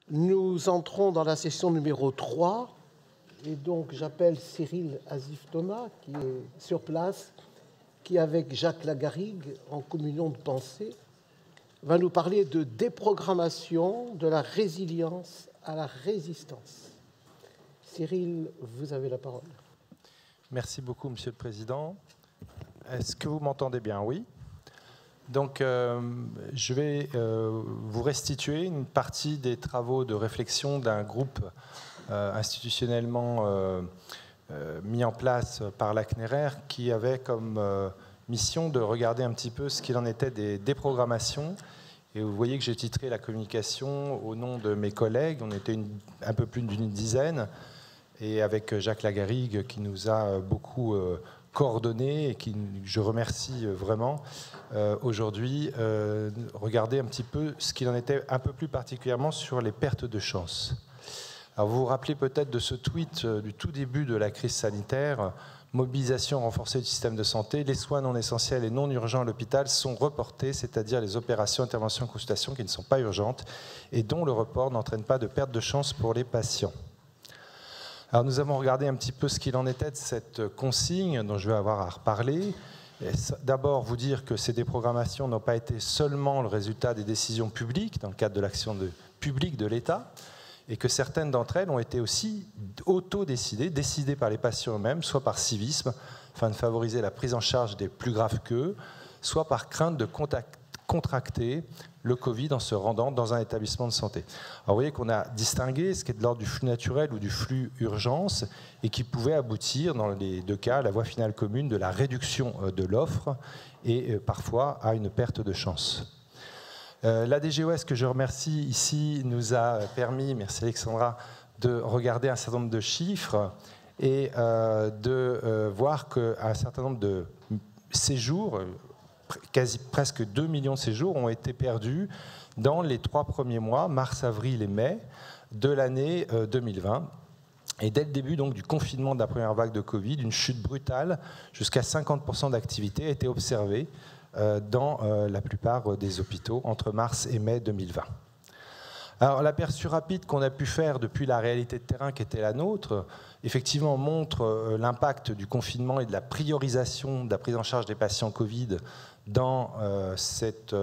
Nous entrons dans la session numéro 3, et donc j'appelle Cyril Asif-Thomas, qui est sur place, qui, avec Jacques Lagarrigue, en communion de pensée, va nous parler de déprogrammation de la résilience à la résistance. Cyril, vous avez la parole. Merci beaucoup, Monsieur le Président. Est-ce que vous m'entendez bien? Oui. Donc, je vais vous restituer une partie des travaux de réflexion d'un groupe institutionnellement mis en place par la CNRR qui avait comme mission de regarder un petit peu ce qu'il en était des déprogrammations. Et vous voyez que j'ai titré la communication au nom de mes collègues. On était un peu plus d'une dizaine, et avec Jacques Lagarrigue qui nous a beaucoup coordonnés et qui je remercie vraiment aujourd'hui, regarder un petit peu ce qu'il en était un peu plus particulièrement sur les pertes de chance. Alors vous vous rappelez peut-être de ce tweet du tout début de la crise sanitaire: mobilisation renforcée du système de santé, les soins non essentiels et non urgents à l'hôpital sont reportés, c'est-à-dire les opérations, interventions, consultations qui ne sont pas urgentes et dont le report n'entraîne pas de perte de chance pour les patients. Alors nous avons regardé un petit peu ce qu'il en était de cette consigne dont je vais avoir à reparler. D'abord, vous dire que ces déprogrammations n'ont pas été seulement le résultat des décisions publiques dans le cadre de l'action publique de l'État, et que certaines d'entre elles ont été aussi auto-décidées, décidées par les patients eux-mêmes, soit par civisme, afin de favoriser la prise en charge des plus graves qu'eux, soit par crainte de contracter le Covid en se rendant dans un établissement de santé. Alors vous voyez qu'on a distingué ce qui est de l'ordre du flux naturel ou du flux urgence et qui pouvait aboutir, dans les deux cas, à la voie finale commune de la réduction de l'offre et parfois à une perte de chance. La DGOS, que je remercie ici, nous a permis, merci Alexandra, de regarder un certain nombre de chiffres et de voir qu'un certain nombre de séjours, presque 2 millions de séjours, ont été perdus dans les 3 premiers mois, mars, avril et mai, de l'année 2020. Et dès le début donc, du confinement de la première vague de Covid, une chute brutale, jusqu'à 50% d'activité a été observée dans la plupart des hôpitaux entre mars et mai 2020. Alors l'aperçu rapide qu'on a pu faire depuis la réalité de terrain qui était la nôtre, effectivement montre l'impact du confinement et de la priorisation de la prise en charge des patients Covid dans cette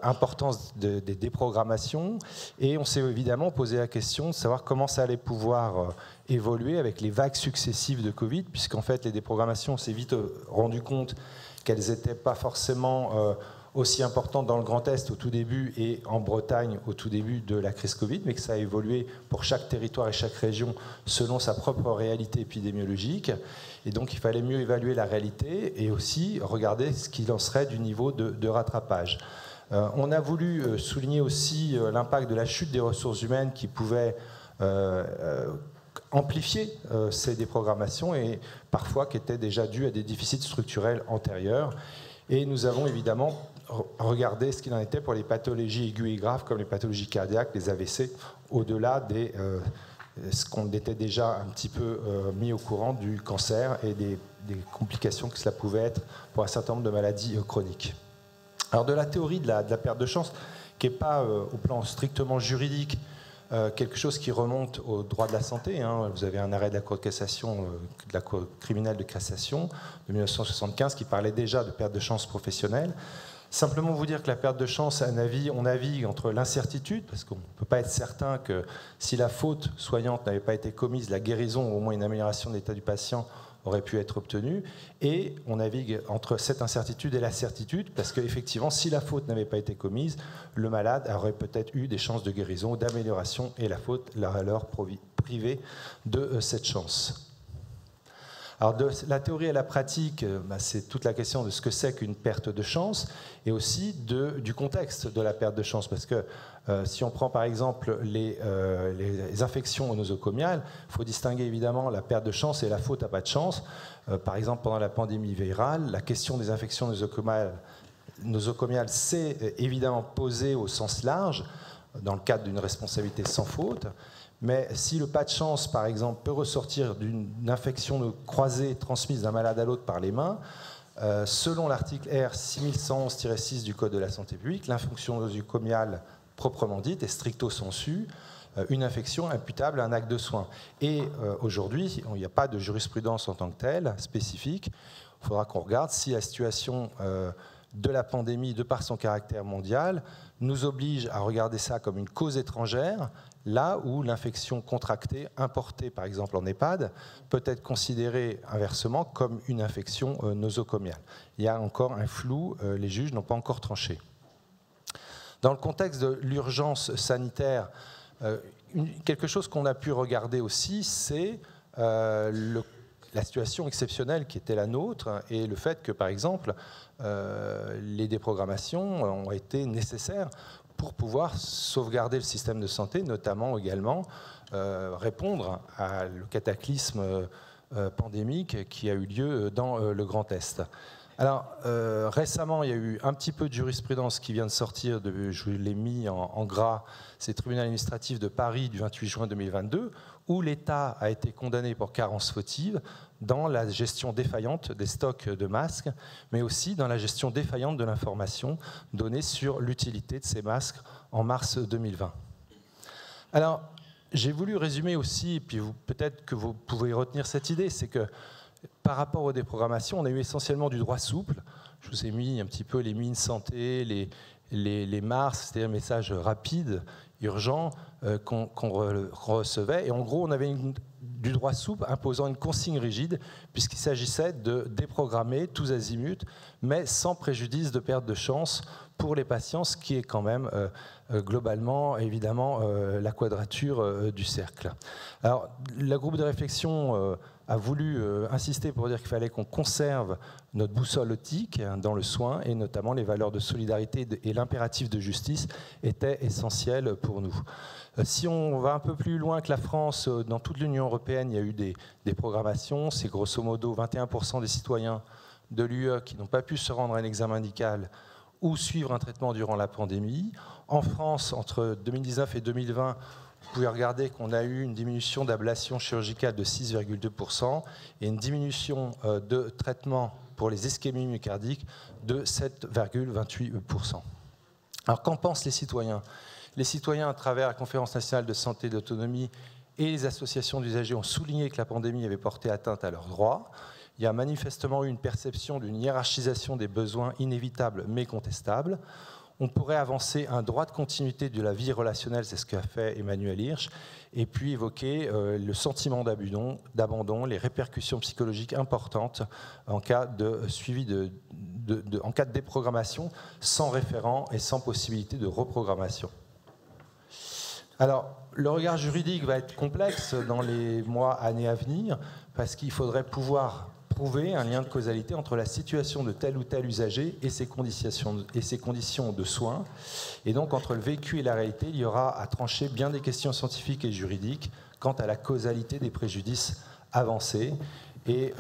importance des déprogrammations. Et on s'est évidemment posé la question de savoir comment ça allait pouvoir évoluer avec les vagues successives de Covid, puisqu'en fait les déprogrammations, on s'est vite rendu compte qu'elles n'étaient pas forcément aussi importante dans le Grand Est au tout début et en Bretagne au tout début de la crise Covid, mais que ça a évolué pour chaque territoire et chaque région selon sa propre réalité épidémiologique. Et donc il fallait mieux évaluer la réalité et aussi regarder ce qu'il en serait du niveau de rattrapage. On a voulu souligner aussi l'impact de la chute des ressources humaines qui pouvait amplifier ces déprogrammations et parfois qui étaient déjà dues à des déficits structurels antérieurs. Et nous avons évidemment regardé ce qu'il en était pour les pathologies aiguës et graves comme les pathologies cardiaques, les AVC, au-delà de ce qu'on était déjà un petit peu mis au courant du cancer et des complications que cela pouvait être pour un certain nombre de maladies chroniques. Alors de la théorie de la perte de chance, qui n'est pas au plan strictement juridique, quelque chose qui remonte au droit de la santé. Vous avez un arrêt de la Cour de cassation, de la Cour criminelle de cassation de 1975 qui parlait déjà de perte de chance professionnelle. Simplement vous dire que la perte de chance, on navigue entre l'incertitude, parce qu'on ne peut pas être certain que si la faute soignante n'avait pas été commise, la guérison ou au moins une amélioration de l'état du patient aurait pu être obtenue, et on navigue entre cette incertitude et la certitude, parce qu'effectivement, si la faute n'avait pas été commise, le malade aurait peut-être eu des chances de guérison ou d'amélioration, et la faute l'aurait alors privé de cette chance. Alors de la théorie à la pratique, c'est toute la question de ce que c'est qu'une perte de chance et aussi du contexte de la perte de chance. Parce que si on prend par exemple les infections nosocomiales, il faut distinguer évidemment la perte de chance et la faute à pas de chance. Par exemple, pendant la pandémie virale, la question des infections nosocomiales s'est évidemment posée au sens large, dans le cadre d'une responsabilité sans faute. Mais si le pas de chance, par exemple, peut ressortir d'une infection croisée transmise d'un malade à l'autre par les mains, selon l'article R 6111-6 du Code de la santé publique, l'infection nosocomiale proprement dite et stricto sensu une infection imputable à un acte de soin. Et aujourd'hui, il n'y a pas de jurisprudence en tant que telle, spécifique. Il faudra qu'on regarde si la situation de la pandémie, de par son caractère mondial, nous oblige à regarder ça comme une cause étrangère, là où l'infection contractée, importée par exemple en EHPAD, peut être considérée inversement comme une infection nosocomiale. Il y a encore un flou, les juges n'ont pas encore tranché. Dans le contexte de l'urgence sanitaire, quelque chose qu'on a pu regarder aussi, c'est la situation exceptionnelle qui était la nôtre et le fait que, par exemple, les déprogrammations ont été nécessaires pour pouvoir sauvegarder le système de santé, notamment également répondre à le cataclysme pandémique qui a eu lieu dans le Grand Est. Alors, récemment, il y a eu un petit peu de jurisprudence qui vient de sortir, je l'ai mis en gras, c'est le tribunal administratif de Paris du 28 juin 2022, où l'État a été condamné pour carence fautive dans la gestion défaillante des stocks de masques, mais aussi dans la gestion défaillante de l'information donnée sur l'utilité de ces masques en mars 2020. Alors, j'ai voulu résumer aussi, et puis peut-être que vous pouvez retenir cette idée, c'est que par rapport aux déprogrammations, on a eu essentiellement du droit souple. Je vous ai mis un petit peu les mines santé, les MARS, c'est-à-dire messages rapides, urgents, qu'on recevait. Et en gros, on avait du droit souple imposant une consigne rigide, puisqu'il s'agissait de déprogrammer tous azimuts, mais sans préjudice de perte de chance pour les patients, ce qui est quand même globalement, évidemment, la quadrature du cercle. Alors, le groupe de réflexion a voulu insister pour dire qu'il fallait qu'on conserve notre boussole éthique dans le soin, et notamment les valeurs de solidarité et l'impératif de justice étaient essentiels pour nous. Si on va un peu plus loin que la France, dans toute l'Union européenne, il y a eu des programmations. C'est grosso modo 21% des citoyens de l'UE qui n'ont pas pu se rendre à un examen médical ou suivre un traitement durant la pandémie. En France, entre 2019 et 2020, vous pouvez regarder qu'on a eu une diminution d'ablation chirurgicale de 6,2% et une diminution de traitement pour les ischémies myocardiques de 7,28%. Alors qu'en pensent les citoyens ? Les citoyens, à travers la Conférence nationale de santé et d'autonomie et les associations d'usagers, ont souligné que la pandémie avait porté atteinte à leurs droits. Il y a manifestement eu une perception d'une hiérarchisation des besoins inévitable mais contestable. On pourrait avancer un droit de continuité de la vie relationnelle, c'est ce qu'a fait Emmanuel Hirsch, et puis évoquer le sentiment d'abandon, les répercussions psychologiques importantes en cas de suivi en cas de déprogrammation sans référent et sans possibilité de reprogrammation. Alors, le regard juridique va être complexe dans les mois, années à venir, parce qu'il faudrait pouvoir prouver un lien de causalité entre la situation de tel ou tel usager et ses conditions de soins. Et donc, entre le vécu et la réalité, il y aura à trancher bien des questions scientifiques et juridiques quant à la causalité des préjudices avancés. Et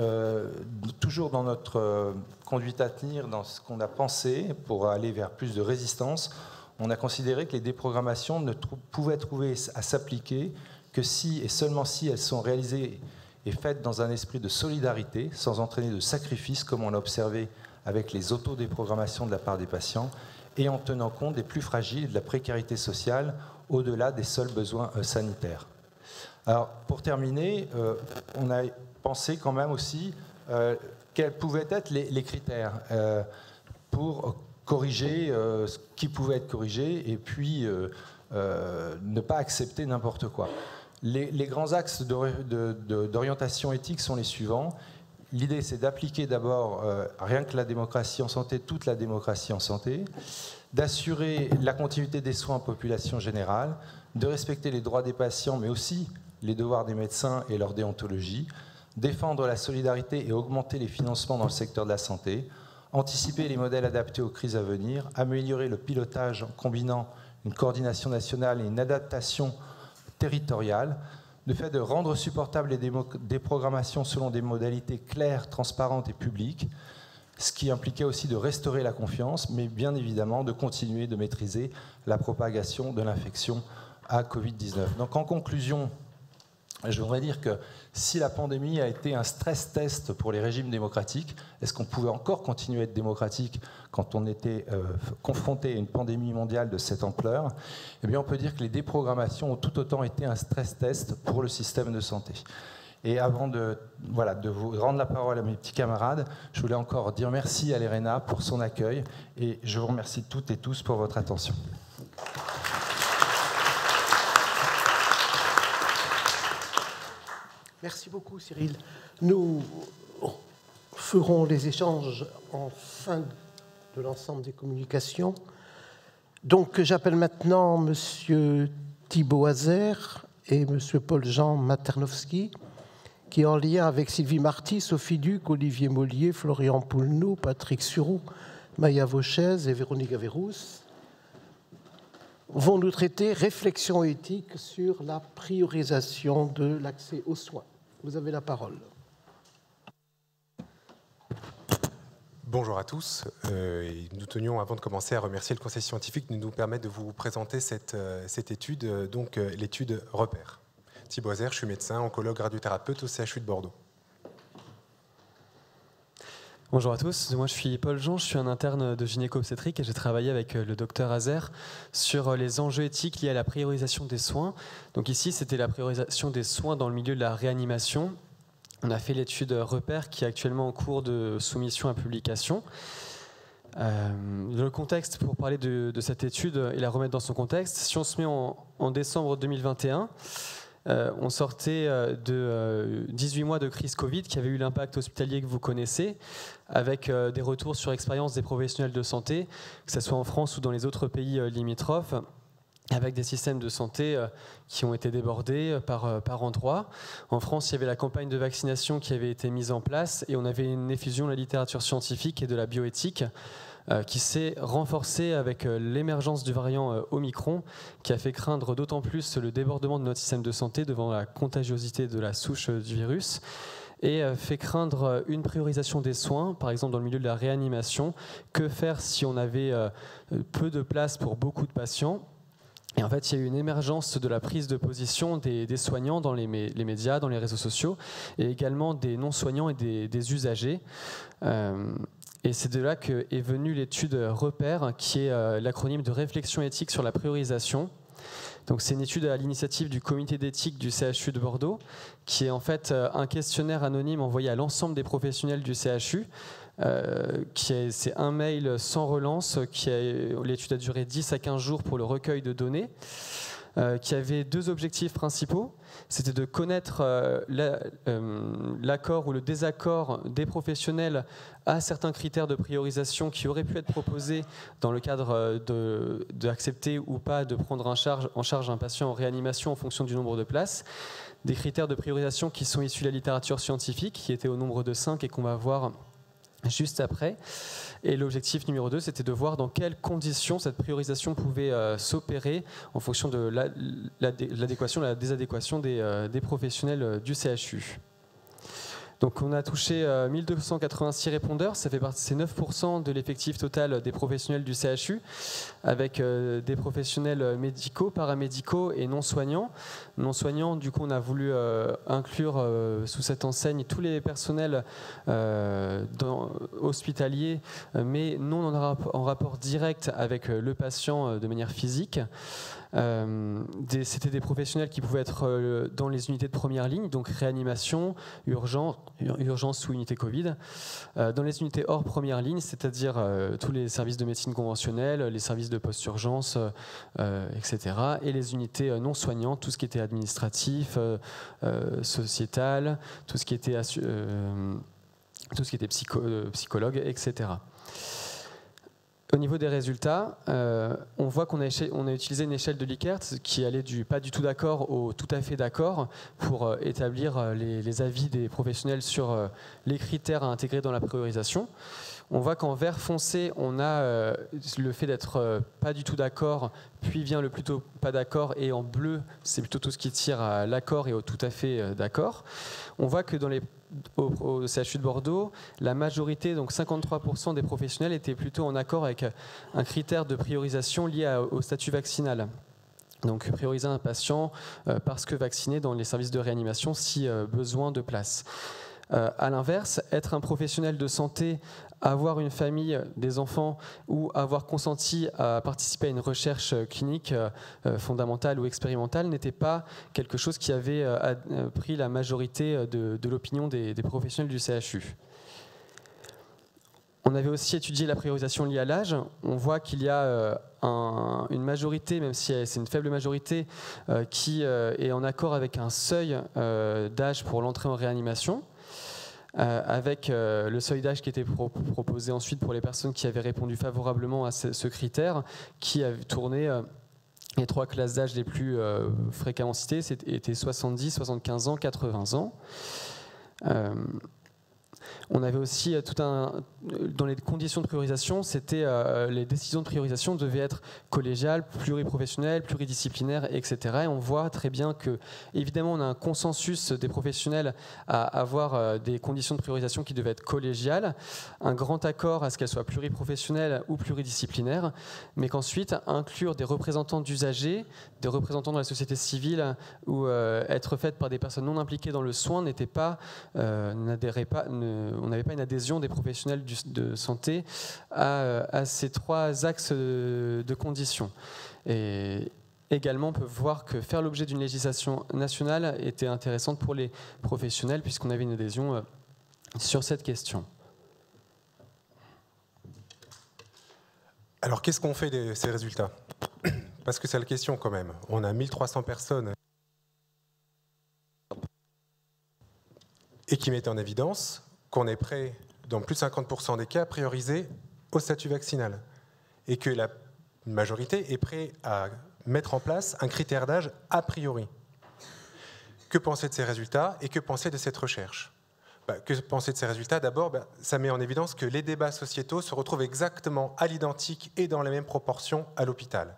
toujours dans notre conduite à tenir, dans ce qu'on a pensé pour aller vers plus de résistance, on a considéré que les déprogrammations ne pouvaient trouver à s'appliquer que si et seulement si elles sont réalisées et faites dans un esprit de solidarité, sans entraîner de sacrifice, comme on l'a observé avec les autodéprogrammations de la part des patients, et en tenant compte des plus fragiles et de la précarité sociale au-delà des seuls besoins sanitaires. Alors, pour terminer, on a pensé quand même aussi quels pouvaient être les critères pour corriger ce qui pouvait être corrigé et puis ne pas accepter n'importe quoi. Les grands axes d'orientation éthique sont les suivants. L'idée, c'est d'appliquer d'abord, rien que la démocratie en santé, toute la démocratie en santé, d'assurer la continuité des soins en population générale, de respecter les droits des patients, mais aussi les devoirs des médecins et leur déontologie, défendre la solidarité et augmenter les financements dans le secteur de la santé, anticiper les modèles adaptés aux crises à venir, améliorer le pilotage en combinant une coordination nationale et une adaptation territoriale, le fait de rendre supportables les déprogrammations selon des modalités claires, transparentes et publiques, ce qui impliquait aussi de restaurer la confiance, mais bien évidemment de continuer de maîtriser la propagation de l'infection à Covid-19. Donc en conclusion, Je voudrais dire que si la pandémie a été un stress test pour les régimes démocratiques, est-ce qu'on pouvait encore continuer à être démocratique quand on était confronté à une pandémie mondiale de cette ampleur? Eh bien, on peut dire que les déprogrammations ont tout autant été un stress test pour le système de santé. Et avant de vous rendre la parole à mes petits camarades, je voulais encore dire merci à l'ERENA pour son accueil et je vous remercie toutes et tous pour votre attention. Merci beaucoup, Cyril. Nous ferons les échanges en fin de l'ensemble des communications. Donc, j'appelle maintenant M. Thibaut Hazer et M. Paul-Jean Maternowski, qui, en lien avec Sylvie Marty, Sophie Duc, Olivier Mollier, Florian Poulneau, Patrick Suroux, Maya Vauchez et Véronique Averrousse, vont nous traiter réflexion éthique sur la priorisation de l'accès aux soins. Vous avez la parole. Bonjour à tous. Nous tenions, avant de commencer, à remercier le Conseil scientifique de nous permettre de vous présenter cette étude, donc l'étude REPER. Thibaut Hazer, je suis médecin, oncologue, radiothérapeute au CHU de Bordeaux. Bonjour à tous, moi je suis Paul-Jean, je suis un interne de gynéco-obstétrique et j'ai travaillé avec le docteur Hazer sur les enjeux éthiques liés à la priorisation des soins. Donc ici, c'était la priorisation des soins dans le milieu de la réanimation. On a fait l'étude REPER qui est actuellement en cours de soumission à publication. Le contexte, pour parler de cette étude et la remettre dans son contexte, si on se met en décembre 2021, on sortait de 18 mois de crise Covid qui avait eu l'impact hospitalier que vous connaissez, avec des retours sur expérience des professionnels de santé, que ce soit en France ou dans les autres pays limitrophes, avec des systèmes de santé qui ont été débordés par endroits. En France, il y avait la campagne de vaccination qui avait été mise en place et on avait une effusion de la littérature scientifique et de la bioéthique qui s'est renforcée avec l'émergence du variant Omicron, qui a fait craindre d'autant plus le débordement de notre système de santé devant la contagiosité de la souche du virus, et fait craindre une priorisation des soins, par exemple dans le milieu de la réanimation. Que faire si on avait peu de place pour beaucoup de patients? Et en fait, il y a eu une émergence de la prise de position des soignants dans les médias, dans les réseaux sociaux, et également des non-soignants et des usagers. Et c'est de là qu'est venue l'étude REPER, qui est l'acronyme de réflexion éthique sur la priorisation. Donc, c'est une étude à l'initiative du comité d'éthique du CHU de Bordeaux, qui est en fait un questionnaire anonyme envoyé à l'ensemble des professionnels du CHU. C'est un mail sans relance, l'étude a duré 10 à 15 jours pour le recueil de données, qui avait deux objectifs principaux. C'était de connaître l'accord ou le désaccord des professionnels à certains critères de priorisation qui auraient pu être proposés dans le cadre d'accepter ou pas de prendre en charge un patient en réanimation en fonction du nombre de places. Des critères de priorisation qui sont issus de la littérature scientifique, qui étaient au nombre de 5 et qu'on va voir juste après. Et l'objectif numéro 2, c'était de voir dans quelles conditions cette priorisation pouvait s'opérer en fonction de l'adéquation, la désadéquation des professionnels du CHU. Donc on a touché 1286 répondeurs, ça fait partie, c'est 9% de l'effectif total des professionnels du CHU, avec des professionnels médicaux, paramédicaux et non-soignants. Non-soignants, du coup on a voulu inclure sous cette enseigne tous les personnels hospitaliers, mais non en rapport direct avec le patient de manière physique. C'était des professionnels qui pouvaient être dans les unités de première ligne, donc réanimation, urgence ou unité Covid. Dans les unités hors première ligne, c'est-à-dire tous les services de médecine conventionnelle, les services de post-urgence, etc. Et les unités non soignantes, tout ce qui était administratif, sociétal, tout ce qui était psychologue, etc. Au niveau des résultats, on voit qu'on a utilisé une échelle de Likert qui allait du pas du tout d'accord au tout à fait d'accord pour établir les avis des professionnels sur les critères à intégrer dans la priorisation. On voit qu'en vert foncé, on a le fait d'être pas du tout d'accord, puis vient le plutôt pas d'accord, et en bleu, c'est plutôt tout ce qui tire à l'accord et au tout à fait d'accord. On voit que au CHU de Bordeaux, la majorité, donc 53% des professionnels, étaient plutôt en accord avec un critère de priorisation lié au statut vaccinal. Donc prioriser un patient parce que vacciné dans les services de réanimation si besoin de place. À l'inverse, être un professionnel de santé, avoir une famille, des enfants ou avoir consenti à participer à une recherche clinique fondamentale ou expérimentale n'était pas quelque chose qui avait pris la majorité de l'opinion des professionnels du CHU. On avait aussi étudié la priorisation liée à l'âge. On voit qu'il y a une majorité, même si c'est une faible majorité, qui est en accord avec un seuil d'âge pour l'entrée en réanimation, avec le seuil d'âge qui était proposé ensuite pour les personnes qui avaient répondu favorablement à ce critère, qui avait tourné les 3 classes d'âge les plus fréquemment citées, c'était 70, 75 ans, 80 ans. On avait aussi dans les conditions de priorisation, les décisions de priorisation devaient être collégiales, pluriprofessionnelles, pluridisciplinaires, etc. Et on voit très bien que, évidemment, on a un consensus des professionnels à avoir des conditions de priorisation qui devaient être collégiales, un grand accord à ce qu'elles soient pluriprofessionnelles ou pluridisciplinaires, mais qu'ensuite inclure des représentants d'usagers, des représentants de la société civile ou être faites par des personnes non impliquées dans le soin on n'avait pas une adhésion des professionnels de santé à ces 3 axes de conditions. Et également, on peut voir que faire l'objet d'une législation nationale était intéressante pour les professionnels puisqu'on avait une adhésion sur cette question. Alors, qu'est-ce qu'on fait de ces résultats? Parce que c'est la question quand même. On a 1300 personnes et qui mettent en évidence qu'on est prêt, dans plus de 50% des cas, à prioriser au statut vaccinal. Et que la majorité est prête à mettre en place un critère d'âge a priori. Que penser de ces résultats et que penser de cette recherche? Que penser de ces résultats? D'abord, ça met en évidence que les débats sociétaux se retrouvent exactement à l'identique et dans les mêmes proportions à l'hôpital.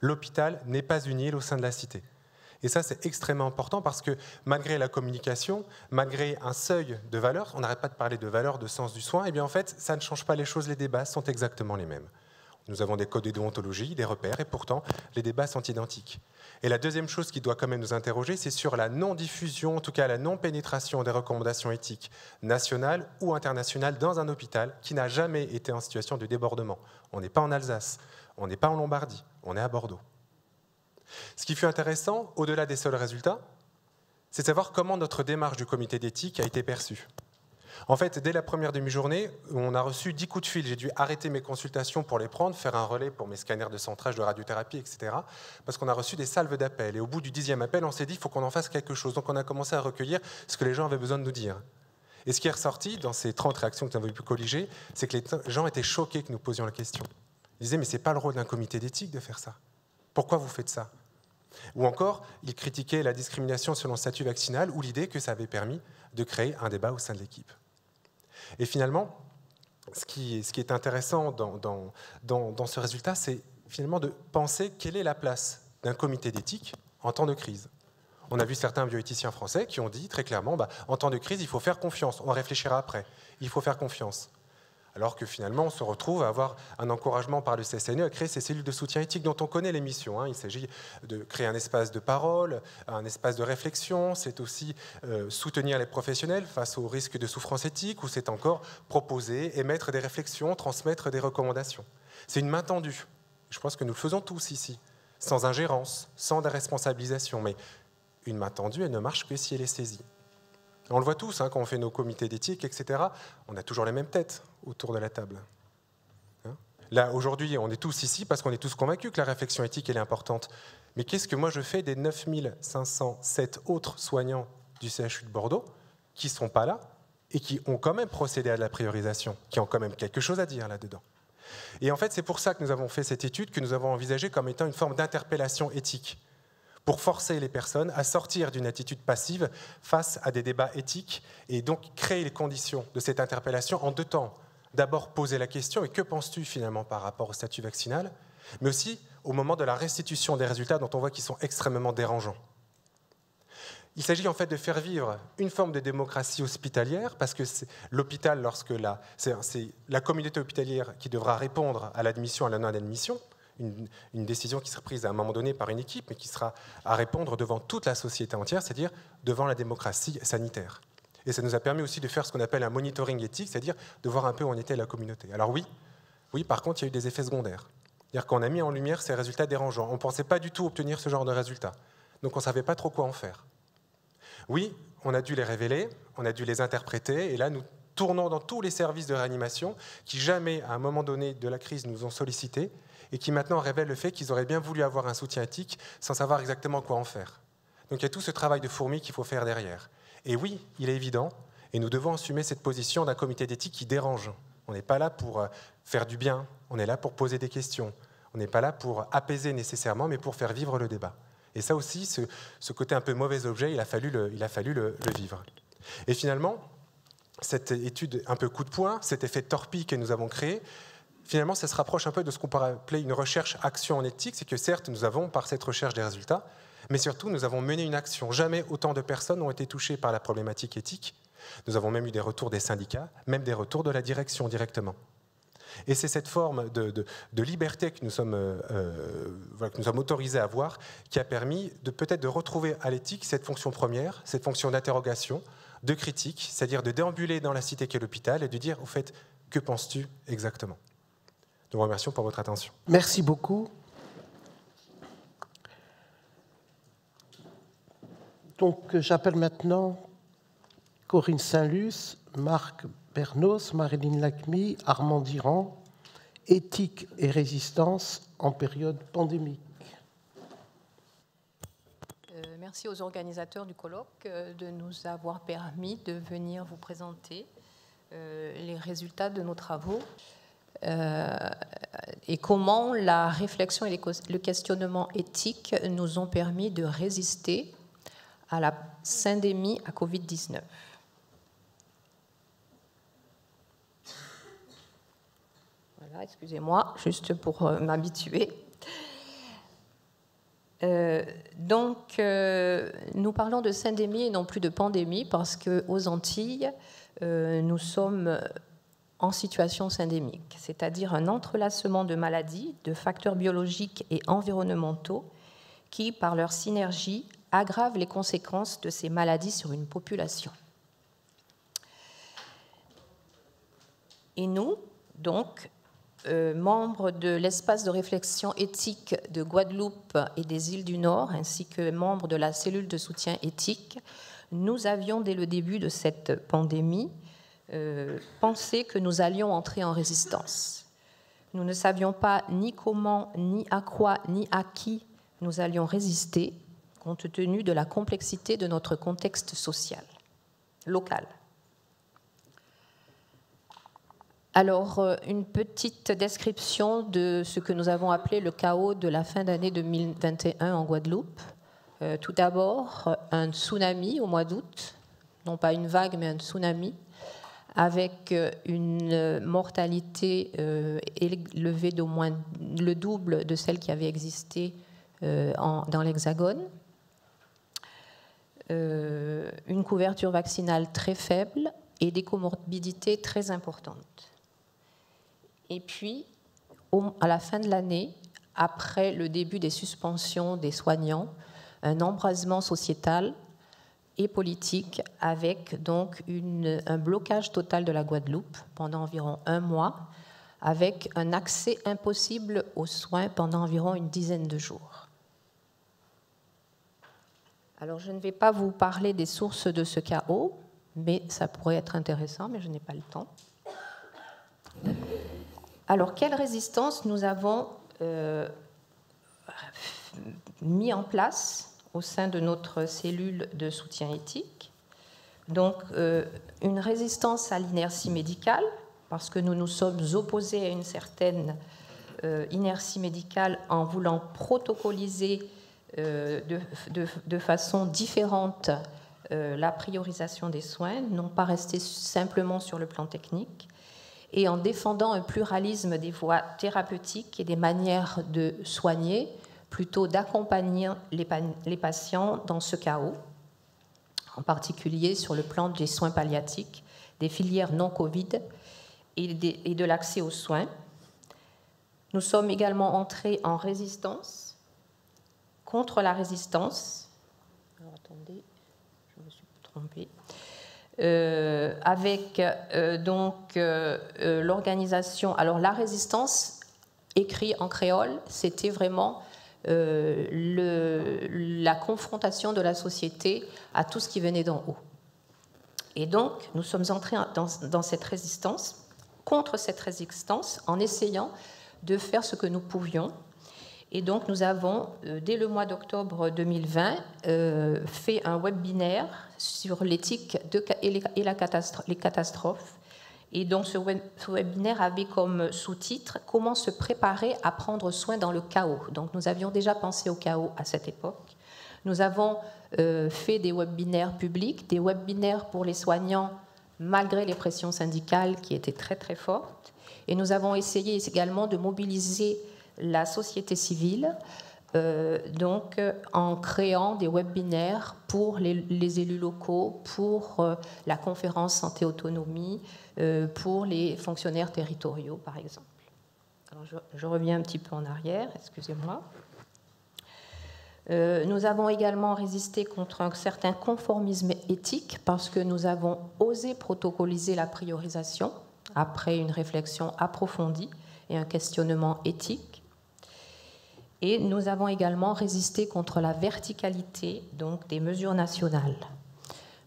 L'hôpital n'est pas une île au sein de la cité. Et ça, c'est extrêmement important parce que malgré la communication, malgré un seuil de valeurs, on n'arrête pas de parler de valeurs, de sens du soin, et bien en fait, ça ne change pas les choses, les débats sont exactement les mêmes. Nous avons des codes de déontologie, des repères, et pourtant, les débats sont identiques. Et la deuxième chose qui doit quand même nous interroger, c'est sur la non-diffusion, en tout cas la non-pénétration des recommandations éthiques nationales ou internationales dans un hôpital qui n'a jamais été en situation de débordement. On n'est pas en Alsace, on n'est pas en Lombardie, on est à Bordeaux. Ce qui fut intéressant, au-delà des seuls résultats, c'est de savoir comment notre démarche du comité d'éthique a été perçue. En fait, dès la première demi-journée, on a reçu 10 coups de fil. J'ai dû arrêter mes consultations pour les prendre, faire un relais pour mes scanners de centrage de radiothérapie, etc. Parce qu'on a reçu des salves d'appels. Et au bout du 10e appel, on s'est dit qu'il faut qu'on en fasse quelque chose. Donc on a commencé à recueillir ce que les gens avaient besoin de nous dire. Et ce qui est ressorti dans ces 30 réactions que nous avons pu colliger, c'est que les gens étaient choqués que nous posions la question. Ils disaient, mais ce n'est pas le rôle d'un comité d'éthique de faire ça. Pourquoi vous faites ça? Ou encore, ils critiquaient la discrimination selon le statut vaccinal ou l'idée que ça avait permis de créer un débat au sein de l'équipe. Et finalement, ce qui est intéressant dans ce résultat, c'est finalement de penser quelle est la place d'un comité d'éthique en temps de crise. On a vu certains bioéthiciens français qui ont dit très clairement, en temps de crise, il faut faire confiance, on réfléchira après, il faut faire confiance. Alors que finalement, on se retrouve à avoir un encouragement par le CSNE à créer ces cellules de soutien éthique dont on connaît les missions. Il s'agit de créer un espace de parole, un espace de réflexion, c'est aussi soutenir les professionnels face aux risques de souffrance éthique, ou c'est encore proposer, émettre des réflexions, transmettre des recommandations. C'est une main tendue. Je pense que nous le faisons tous ici, sans ingérence, sans déresponsabilisation, mais une main tendue, elle ne marche que si elle est saisie. On le voit tous, quand on fait nos comités d'éthique, etc., on a toujours les mêmes têtes autour de la table. Là, aujourd'hui, on est tous ici parce qu'on est tous convaincus que la réflexion éthique, elle est importante. Mais qu'est-ce que moi je fais des 9507 autres soignants du CHU de Bordeaux qui ne sont pas là et qui ont quand même procédé à de la priorisation, qui ont quand même quelque chose à dire là-dedans? Et en fait, c'est pour ça que nous avons fait cette étude, que nous avons envisagée comme étant une forme d'interpellation éthique, pour forcer les personnes à sortir d'une attitude passive face à des débats éthiques et donc créer les conditions de cette interpellation en deux temps. D'abord, poser la question, et que penses-tu finalement par rapport au statut vaccinal, mais aussi au moment de la restitution des résultats dont on voit qu'ils sont extrêmement dérangeants. Il s'agit en fait de faire vivre une forme de démocratie hospitalière, parce que c'est l'hôpital, c'est la communauté hospitalière qui devra répondre à l'admission, à la non-admission, une décision qui sera prise à un moment donné par une équipe, mais qui sera à répondre devant toute la société entière, c'est-à-dire devant la démocratie sanitaire. Et ça nous a permis aussi de faire ce qu'on appelle un monitoring éthique, c'est-à-dire de voir un peu où en était la communauté. Alors oui, par contre, il y a eu des effets secondaires. C'est-à-dire qu'on a mis en lumière ces résultats dérangeants. On ne pensait pas du tout obtenir ce genre de résultats. Donc on ne savait pas trop quoi en faire. Oui, on a dû les révéler, on a dû les interpréter, et là nous tournons dans tous les services de réanimation qui jamais, à un moment donné de la crise, nous ont sollicités et qui maintenant révèlent le fait qu'ils auraient bien voulu avoir un soutien éthique sans savoir exactement quoi en faire. Donc il y a tout ce travail de fourmi qu'il faut faire derrière. Et oui, il est évident, et nous devons assumer cette position d'un comité d'éthique qui dérange. On n'est pas là pour faire du bien, on est là pour poser des questions. On n'est pas là pour apaiser nécessairement, mais pour faire vivre le débat. Et ça aussi, ce côté un peu mauvais objet, il a fallu le vivre. Et finalement, cette étude un peu coup de poing, cet effet de torpille que nous avons créé, finalement, ça se rapproche un peu de ce qu'on pourrait appeler une recherche-action en éthique. C'est que certes, nous avons par cette recherche des résultats, mais surtout, nous avons mené une action. Jamais autant de personnes n'ont été touchées par la problématique éthique. Nous avons même eu des retours des syndicats, même des retours de la direction directement. Et c'est cette forme de liberté que nous sommes autorisés à avoir qui a permis peut-être de retrouver à l'éthique cette fonction première, cette fonction d'interrogation, de critique, c'est-à-dire de déambuler dans la cité qu'est l'hôpital et de dire, au fait, que penses-tu exactement ? Nous vous remercions pour votre attention. Merci beaucoup. Donc, j'appelle maintenant Corinne Saint-Luce, Marc Bernos, Marilyn Lachmi, Armand Diran, éthique et résistance en période pandémique. Merci aux organisateurs du colloque de nous avoir permis de venir vous présenter les résultats de nos travaux et comment la réflexion et le questionnement éthique nous ont permis de résister à la syndémie à Covid-19. Voilà, excusez-moi, juste pour m'habituer. Nous parlons de syndémie et non plus de pandémie parce qu'aux Antilles, nous sommes en situation syndémique, c'est-à-dire un entrelacement de maladies, de facteurs biologiques et environnementaux qui, par leur synergie, aggravent les conséquences de ces maladies sur une population. Et nous, donc, membres de l'espace de réflexion éthique de Guadeloupe et des îles du Nord, ainsi que membres de la cellule de soutien éthique, nous avions, dès le début de cette pandémie, pensé que nous allions entrer en résistance. Nous ne savions pas ni comment, ni à quoi, ni à qui nous allions résister, compte tenu de la complexité de notre contexte social, local. Alors, une petite description de ce que nous avons appelé le chaos de la fin d'année 2021 en Guadeloupe. Tout d'abord, un tsunami au mois d'août, non pas une vague, mais un tsunami, avec une mortalité élevée d'au moins le double de celle qui avait existé dans l'Hexagone. Une couverture vaccinale très faible et des comorbidités très importantes. Et puis, à la fin de l'année, après le début des suspensions des soignants, un embrasement sociétal et politique avec donc un blocage total de la Guadeloupe pendant environ 1 mois, avec un accès impossible aux soins pendant environ une dizaine de jours. Alors, je ne vais pas vous parler des sources de ce chaos, mais ça pourrait être intéressant, mais je n'ai pas le temps. Alors, quelle résistance nous avons mis en place au sein de notre cellule de soutien éthique? Donc, une résistance à l'inertie médicale, parce que nous nous sommes opposés à une certaine inertie médicale en voulant protocoliser de façon différente la priorisation des soins, non pas rester simplement sur le plan technique, et en défendant un pluralisme des voies thérapeutiques et des manières de soigner, plutôt d'accompagner les patients dans ce chaos, en particulier sur le plan des soins palliatifs, des filières non-Covid et de l'accès aux soins. Nous sommes également entrés en résistance contre la résistance. Alors, attendez, je me suis trompée. Avec l'organisation. Alors, la résistance, écrit en créole, c'était vraiment la confrontation de la société à tout ce qui venait d'en haut. Et donc, nous sommes entrés dans cette résistance, contre cette résistance, en essayant de faire ce que nous pouvions. Et donc, nous avons, dès le mois d'octobre 2020, fait un webinaire sur l'éthique et les catastrophes. Et donc, ce webinaire avait comme sous-titre « Comment se préparer à prendre soin dans le chaos ». Donc, nous avions déjà pensé au chaos à cette époque. Nous avons fait des webinaires publics, des webinaires pour les soignants, malgré les pressions syndicales qui étaient très, très fortes. Et nous avons essayé également de mobiliser la société civile, en créant des webinaires pour les élus locaux, pour la conférence santé-autonomie, pour les fonctionnaires territoriaux, par exemple. Alors, je reviens un petit peu en arrière, excusez-moi. Nous avons également résisté contre un certain conformisme éthique parce que nous avons osé protocoliser la priorisation après une réflexion approfondie et un questionnement éthique. Et nous avons également résisté contre la verticalité donc, des mesures nationales.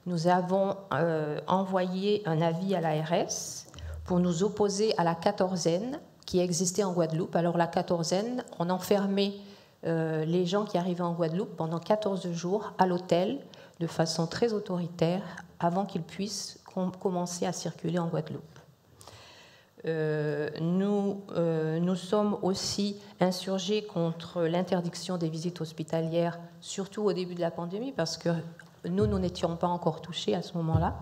Nous avons envoyé un avis à l'ARS pour nous opposer à la quatorzaine qui existait en Guadeloupe. Alors la quatorzaine, on enfermait les gens qui arrivaient en Guadeloupe pendant 14 jours à l'hôtel de façon très autoritaire avant qu'ils puissent commencer à circuler en Guadeloupe. Nous sommes aussi insurgés contre l'interdiction des visites hospitalières, surtout au début de la pandémie, parce que nous n'étions pas encore touchés à ce moment-là.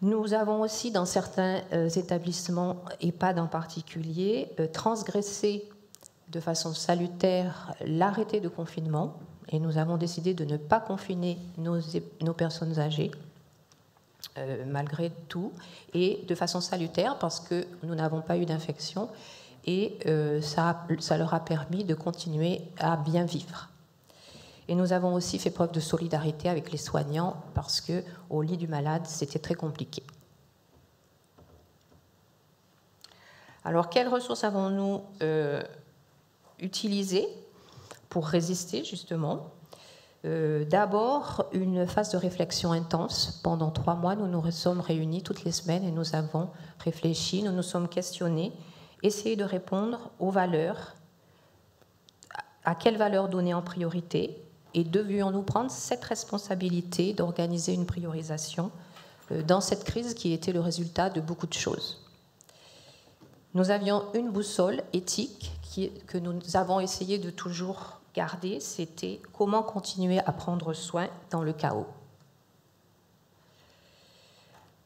Nous avons aussi, dans certains établissements, EHPAD en particulier, transgressé de façon salutaire l'arrêté de confinement, et nous avons décidé de ne pas confiner nos personnes âgées, malgré tout, et de façon salutaire parce que nous n'avons pas eu d'infection et ça leur a permis de continuer à bien vivre. Et nous avons aussi fait preuve de solidarité avec les soignants parce qu'au lit du malade, c'était très compliqué. Alors, quelles ressources avons-nous utilisées pour résister, justement ? D'abord, une phase de réflexion intense. Pendant 3 mois, nous nous sommes réunis toutes les semaines et nous avons réfléchi, nous nous sommes questionnés, essayé de répondre aux valeurs, à quelles valeurs donner en priorité, et devions-nous prendre cette responsabilité d'organiser une priorisation dans cette crise qui était le résultat de beaucoup de choses. Nous avions une boussole éthique que nous avons essayé de toujours garder, c'était comment continuer à prendre soin dans le chaos.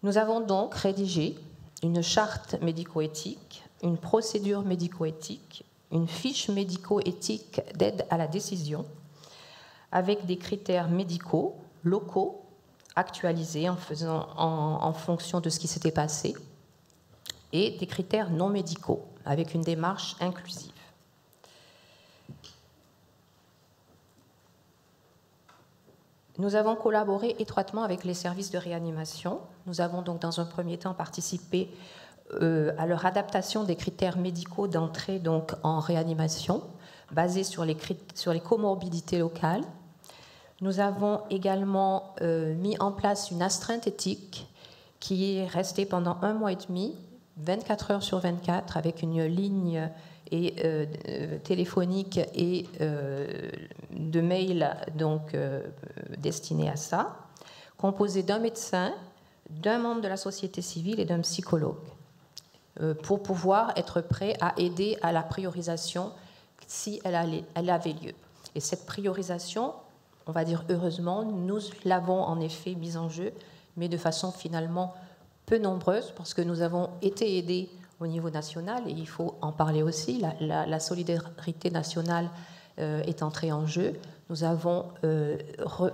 Nous avons donc rédigé une charte médico-éthique, une procédure médico-éthique, une fiche médico-éthique d'aide à la décision, avec des critères médicaux, locaux, actualisés en fonction de ce qui s'était passé, et des critères non médicaux, avec une démarche inclusive. Nous avons collaboré étroitement avec les services de réanimation. Nous avons donc dans un premier temps participé à leur adaptation des critères médicaux d'entrée donc en réanimation, basés sur les comorbidités locales. Nous avons également mis en place une astreinte éthique qui est restée pendant 1 mois et demi, 24 heures sur 24, avec une ligne téléphonique et de mail donc destinée à ça, composée d'un médecin, d'un membre de la société civile et d'un psychologue, pour pouvoir être prêt à aider à la priorisation si elle avait lieu. Et cette priorisation, on va dire heureusement, nous l'avons en effet mise en jeu, mais de façon finalement peu nombreuse, parce que nous avons été aidés au niveau national, et il faut en parler aussi, la solidarité nationale est entrée en jeu. Nous avons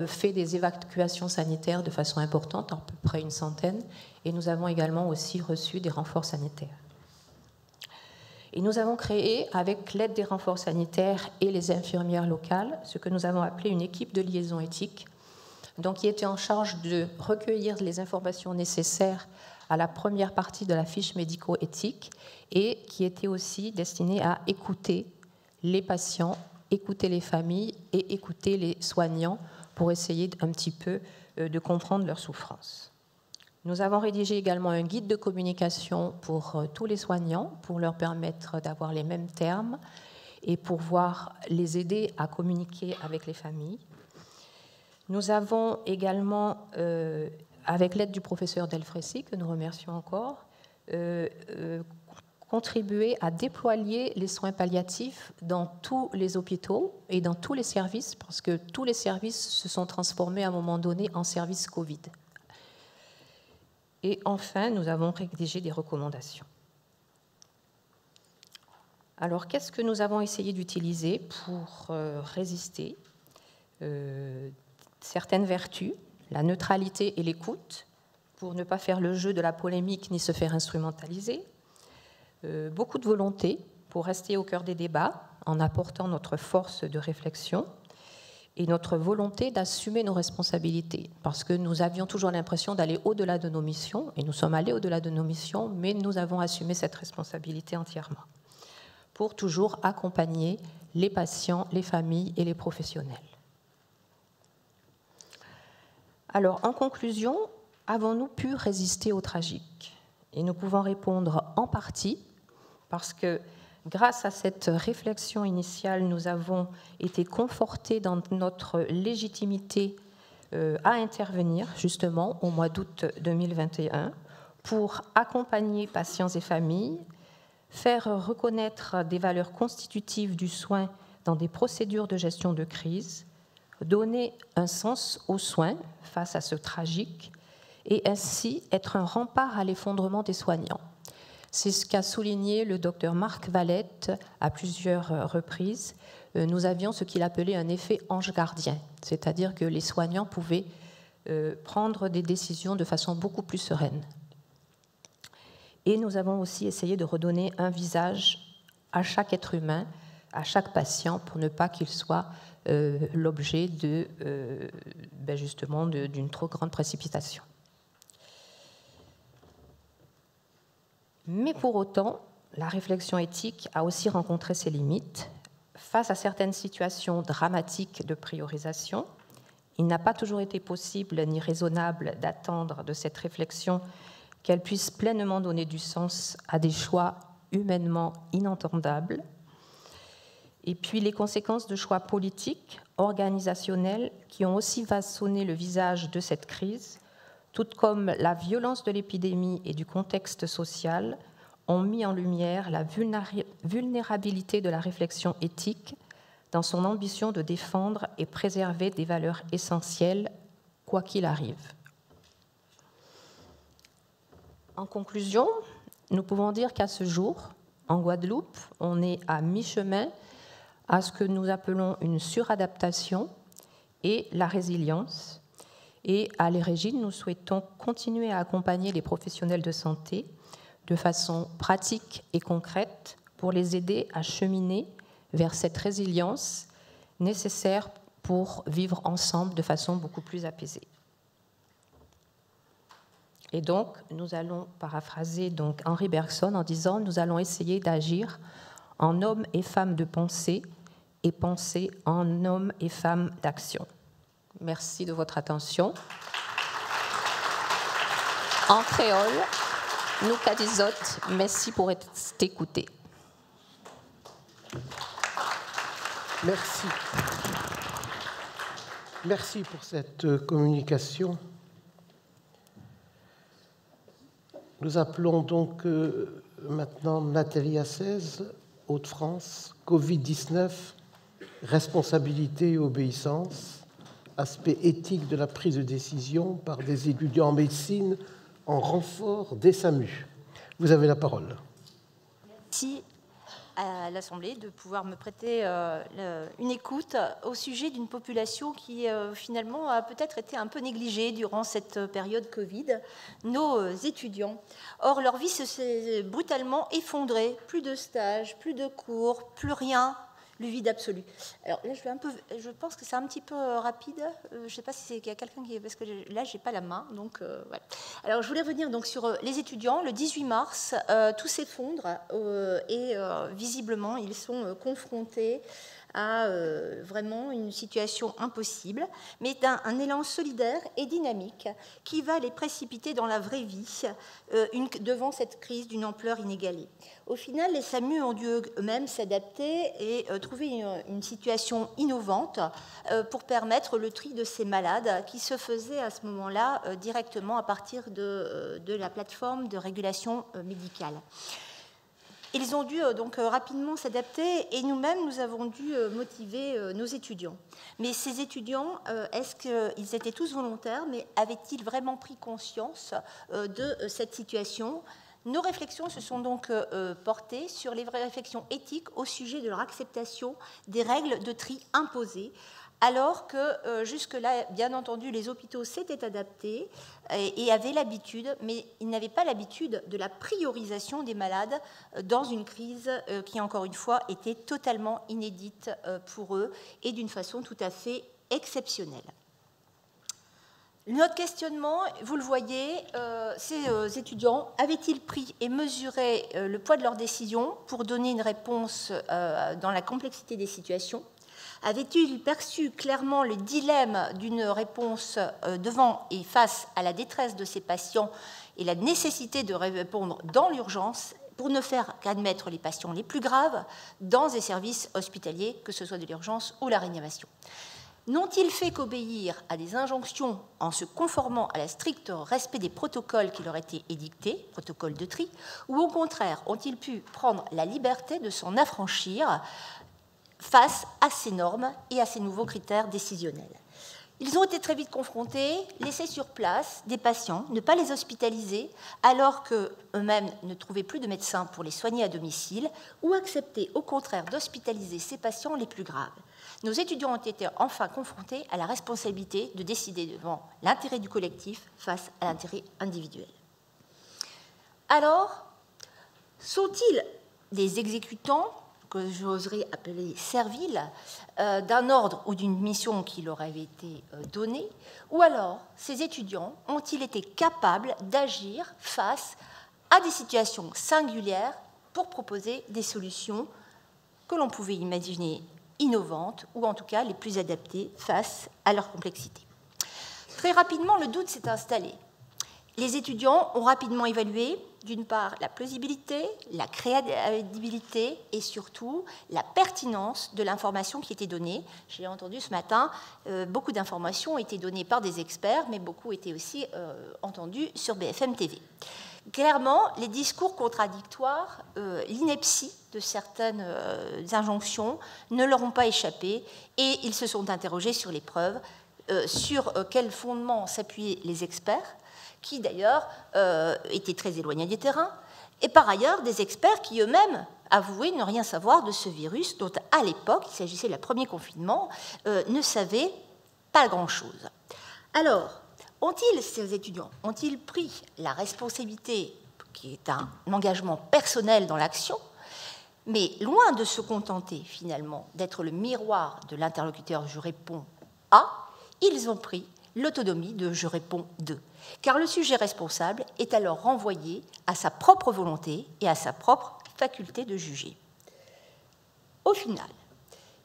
fait des évacuations sanitaires de façon importante, à peu près une centaine, et nous avons également aussi reçu des renforts sanitaires. Et nous avons créé, avec l'aide des renforts sanitaires et les infirmières locales, ce que nous avons appelé une équipe de liaison éthique, donc qui était en charge de recueillir les informations nécessaires à la première partie de la fiche médico-éthique et qui était aussi destinée à écouter les patients, écouter les familles et écouter les soignants pour essayer un petit peu de comprendre leurs souffrances. Nous avons rédigé également un guide de communication pour tous les soignants pour leur permettre d'avoir les mêmes termes et pour pouvoir les aider à communiquer avec les familles. Nous avons également, avec l'aide du professeur Delfrécy, que nous remercions encore, contribué à déployer les soins palliatifs dans tous les hôpitaux et dans tous les services, parce que tous les services se sont transformés à un moment donné en services Covid. Et enfin, nous avons rédigé des recommandations. Alors, qu'est-ce que nous avons essayé d'utiliser pour résister ? Certaines vertus, la neutralité et l'écoute, pour ne pas faire le jeu de la polémique ni se faire instrumentaliser. Beaucoup de volonté pour rester au cœur des débats en apportant notre force de réflexion et notre volonté d'assumer nos responsabilités, parce que nous avions toujours l'impression d'aller au-delà de nos missions, et nous sommes allés au-delà de nos missions, mais nous avons assumé cette responsabilité entièrement, pour toujours accompagner les patients, les familles et les professionnels. Alors, en conclusion, avons-nous pu résister au tragique ? Et nous pouvons répondre en partie, parce que grâce à cette réflexion initiale, nous avons été confortés dans notre légitimité à intervenir, justement, au mois d'août 2021, pour accompagner patients et familles, faire reconnaître des valeurs constitutives du soin dans des procédures de gestion de crise, donner un sens aux soins face à ce tragique, et ainsi être un rempart à l'effondrement des soignants. C'est ce qu'a souligné le docteur Marc Valette à plusieurs reprises. Nous avions ce qu'il appelait un effet ange gardien, c'est-à-dire que les soignants pouvaient prendre des décisions de façon beaucoup plus sereine. Et nous avons aussi essayé de redonner un visage à chaque être humain, à chaque patient, pour ne pas qu'il soit l'objet justement d'une trop grande précipitation. Mais pour autant, la réflexion éthique a aussi rencontré ses limites. Face à certaines situations dramatiques de priorisation, il n'a pas toujours été possible ni raisonnable d'attendre de cette réflexion qu'elle puisse pleinement donner du sens à des choix humainement inentendables. Et puis les conséquences de choix politiques, organisationnels, qui ont aussi façonné le visage de cette crise, tout comme la violence de l'épidémie et du contexte social, ont mis en lumière la vulnérabilité de la réflexion éthique dans son ambition de défendre et préserver des valeurs essentielles, quoi qu'il arrive. En conclusion, nous pouvons dire qu'à ce jour, en Guadeloupe, on est à mi-chemin à ce que nous appelons une suradaptation et la résilience. Et à l'Érégide, nous souhaitons continuer à accompagner les professionnels de santé de façon pratique et concrète pour les aider à cheminer vers cette résilience nécessaire pour vivre ensemble de façon beaucoup plus apaisée. Et donc, nous allons paraphraser donc Henri Bergson en disant « Nous allons essayer d'agir en hommes et femmes de pensée et penser en hommes et femmes d'action. » Merci de votre attention. En créole, nous cadizot, merci pour être écouté. Merci. Merci pour cette communication. Nous appelons donc maintenant Nathalie Assez, Hauts-de-France, Covid-19, responsabilité et obéissance. Aspect éthique de la prise de décision par des étudiants en médecine en renfort des SAMU. Vous avez la parole. Merci. à l'Assemblée de pouvoir me prêter une écoute au sujet d'une population qui finalement a peut-être été un peu négligée durant cette période Covid, nos étudiants. Or, leur vie s'est brutalement effondrée, plus de stages, plus de cours, plus rien. Le vide absolu. Alors là, je pense que c'est un petit peu rapide. Je ne sais pas si c'est qu'il y a quelqu'un qui... Parce que là, je n'ai pas la main. Donc, voilà. Alors, je voulais revenir donc, sur les étudiants. Le 18 mars, tout s'effondre et visiblement, ils sont confrontés à vraiment une situation impossible, mais d'un élan solidaire et dynamique qui va les précipiter dans la vraie vie devant cette crise d'une ampleur inégalée. Au final, les SAMU ont dû eux-mêmes s'adapter et trouver une situation innovante pour permettre le tri de ces malades qui se faisait à ce moment-là directement à partir de la plateforme de régulation médicale. Ils ont dû donc rapidement s'adapter et nous-mêmes, nous avons dû motiver nos étudiants. Mais ces étudiants, est-ce qu'ils étaient tous volontaires, mais avaient-ils vraiment pris conscience de cette situation ? Nos réflexions se sont donc portées sur les réflexions éthiques au sujet de leur acceptation des règles de tri imposées, alors que jusque-là, bien entendu, les hôpitaux s'étaient adaptés et avaient l'habitude, mais ils n'avaient pas l'habitude de la priorisation des malades dans une crise qui, encore une fois, était totalement inédite pour eux et d'une façon tout à fait exceptionnelle. Notre questionnement, vous le voyez, ces étudiants avaient-ils pris et mesuré le poids de leurs décisions pour donner une réponse dans la complexité des situations ? Avait-il perçu clairement le dilemme d'une réponse devant et face à la détresse de ces patients et la nécessité de répondre dans l'urgence pour ne faire qu'admettre les patients les plus graves dans des services hospitaliers, que ce soit de l'urgence ou la réanimation ? N'ont-ils fait qu'obéir à des injonctions en se conformant à la stricte respect des protocoles qui leur étaient édictés, protocoles de tri, ou au contraire, ont-ils pu prendre la liberté de s'en affranchir face à ces normes et à ces nouveaux critères décisionnels? Ils ont été très vite confrontés, laissés sur place des patients, ne pas les hospitaliser alors qu'eux-mêmes ne trouvaient plus de médecins pour les soigner à domicile, ou accepter au contraire d'hospitaliser ces patients les plus graves. Nos étudiants ont été enfin confrontés à la responsabilité de décider devant l'intérêt du collectif face à l'intérêt individuel. Alors, sont-ils des exécutants que j'oserais appeler serviles, d'un ordre ou d'une mission qui leur avait été donnée, ou alors ces étudiants ont-ils été capables d'agir face à des situations singulières pour proposer des solutions que l'on pouvait imaginer innovantes, ou en tout cas les plus adaptées face à leur complexité. Très rapidement, le doute s'est installé. Les étudiants ont rapidement évalué, d'une part, la plausibilité, la crédibilité et surtout la pertinence de l'information qui était donnée. J'ai entendu ce matin, beaucoup d'informations ont été données par des experts, mais beaucoup étaient aussi entendues sur BFM TV. Clairement, les discours contradictoires, l'ineptie de certaines injonctions ne leur ont pas échappé et ils se sont interrogés sur les preuves, sur quel fondement s'appuyaient les experts, qui d'ailleurs étaient très éloignés du terrain, et par ailleurs des experts qui eux-mêmes avouaient ne rien savoir de ce virus dont à l'époque, il s'agissait du premier confinement, ne savaient pas grand-chose. Alors, ces étudiants ont-ils pris la responsabilité, qui est un engagement personnel dans l'action, mais loin de se contenter finalement d'être le miroir de l'interlocuteur « je réponds à », ils ont pris l'autonomie de « je réponds de », car le sujet responsable est alors renvoyé à sa propre volonté et à sa propre faculté de juger. Au final,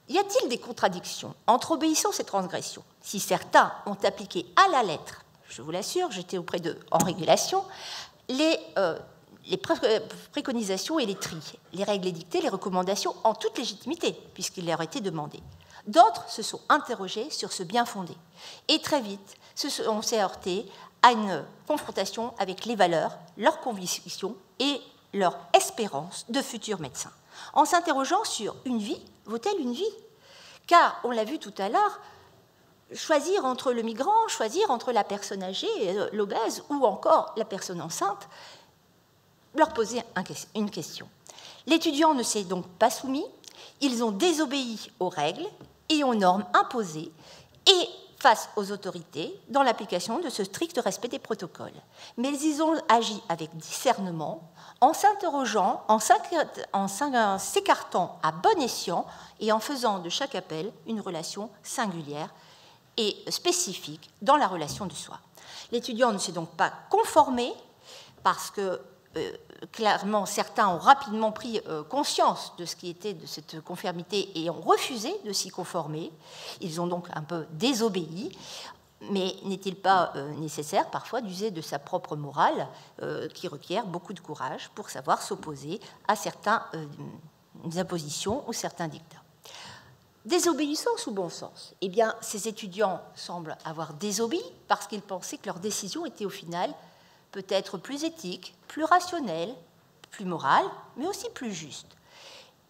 y a-t-il des contradictions entre obéissance et transgression ? Si certains ont appliqué à la lettre, je vous l'assure, j'étais auprès d'eux en régulation, les préconisations et les tris, les règles édictées, les recommandations en toute légitimité, puisqu'il leur était demandé. D'autres se sont interrogés sur ce bien fondé. Et très vite, on s'est heurté à une confrontation avec les valeurs, leurs convictions et leur espérance de futurs médecins. En s'interrogeant sur une vie, vaut-elle une vie ? Car, on l'a vu tout à l'heure, choisir entre le migrant, choisir entre la personne âgée, l'obèse, ou encore la personne enceinte, leur poser une question. L'étudiant ne s'est donc pas soumis, ils ont désobéi aux règles et aux normes imposées et face aux autorités dans l'application de ce strict respect des protocoles. Mais ils ont agi avec discernement, en s'interrogeant, en s'écartant à bon escient et en faisant de chaque appel une relation singulière et spécifique dans la relation de soi. L'étudiant ne s'est donc pas conformé parce que clairement certains ont rapidement pris conscience de ce qui était de cette conformité et ont refusé de s'y conformer. Ils ont donc un peu désobéi. Mais n'est-il pas nécessaire parfois d'user de sa propre morale qui requiert beaucoup de courage pour savoir s'opposer à certaines impositions ou certains dictats? Désobéissance ou bon sens? Eh bien, ces étudiants semblent avoir désobéi parce qu'ils pensaient que leur décision était au final peut-être plus éthique, plus rationnelle, plus morale, mais aussi plus juste.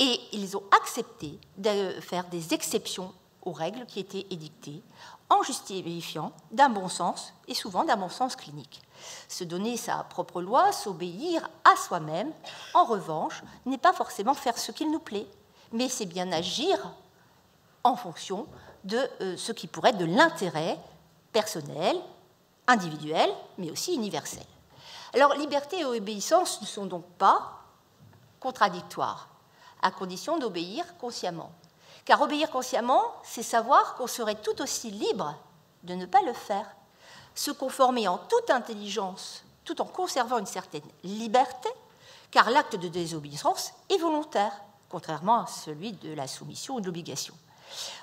Et ils ont accepté de faire des exceptions aux règles qui étaient édictées en justifiant d'un bon sens et souvent d'un bon sens clinique. Se donner sa propre loi, s'obéir à soi-même, en revanche, n'est pas forcément faire ce qu'il nous plaît, mais c'est bien agir en fonction de ce qui pourrait être de l'intérêt personnel, individuel, mais aussi universel. Alors, liberté et obéissance ne sont donc pas contradictoires, à condition d'obéir consciemment. Car obéir consciemment, c'est savoir qu'on serait tout aussi libre de ne pas le faire, se conformer en toute intelligence, tout en conservant une certaine liberté, car l'acte de désobéissance est volontaire, contrairement à celui de la soumission ou de l'obligation.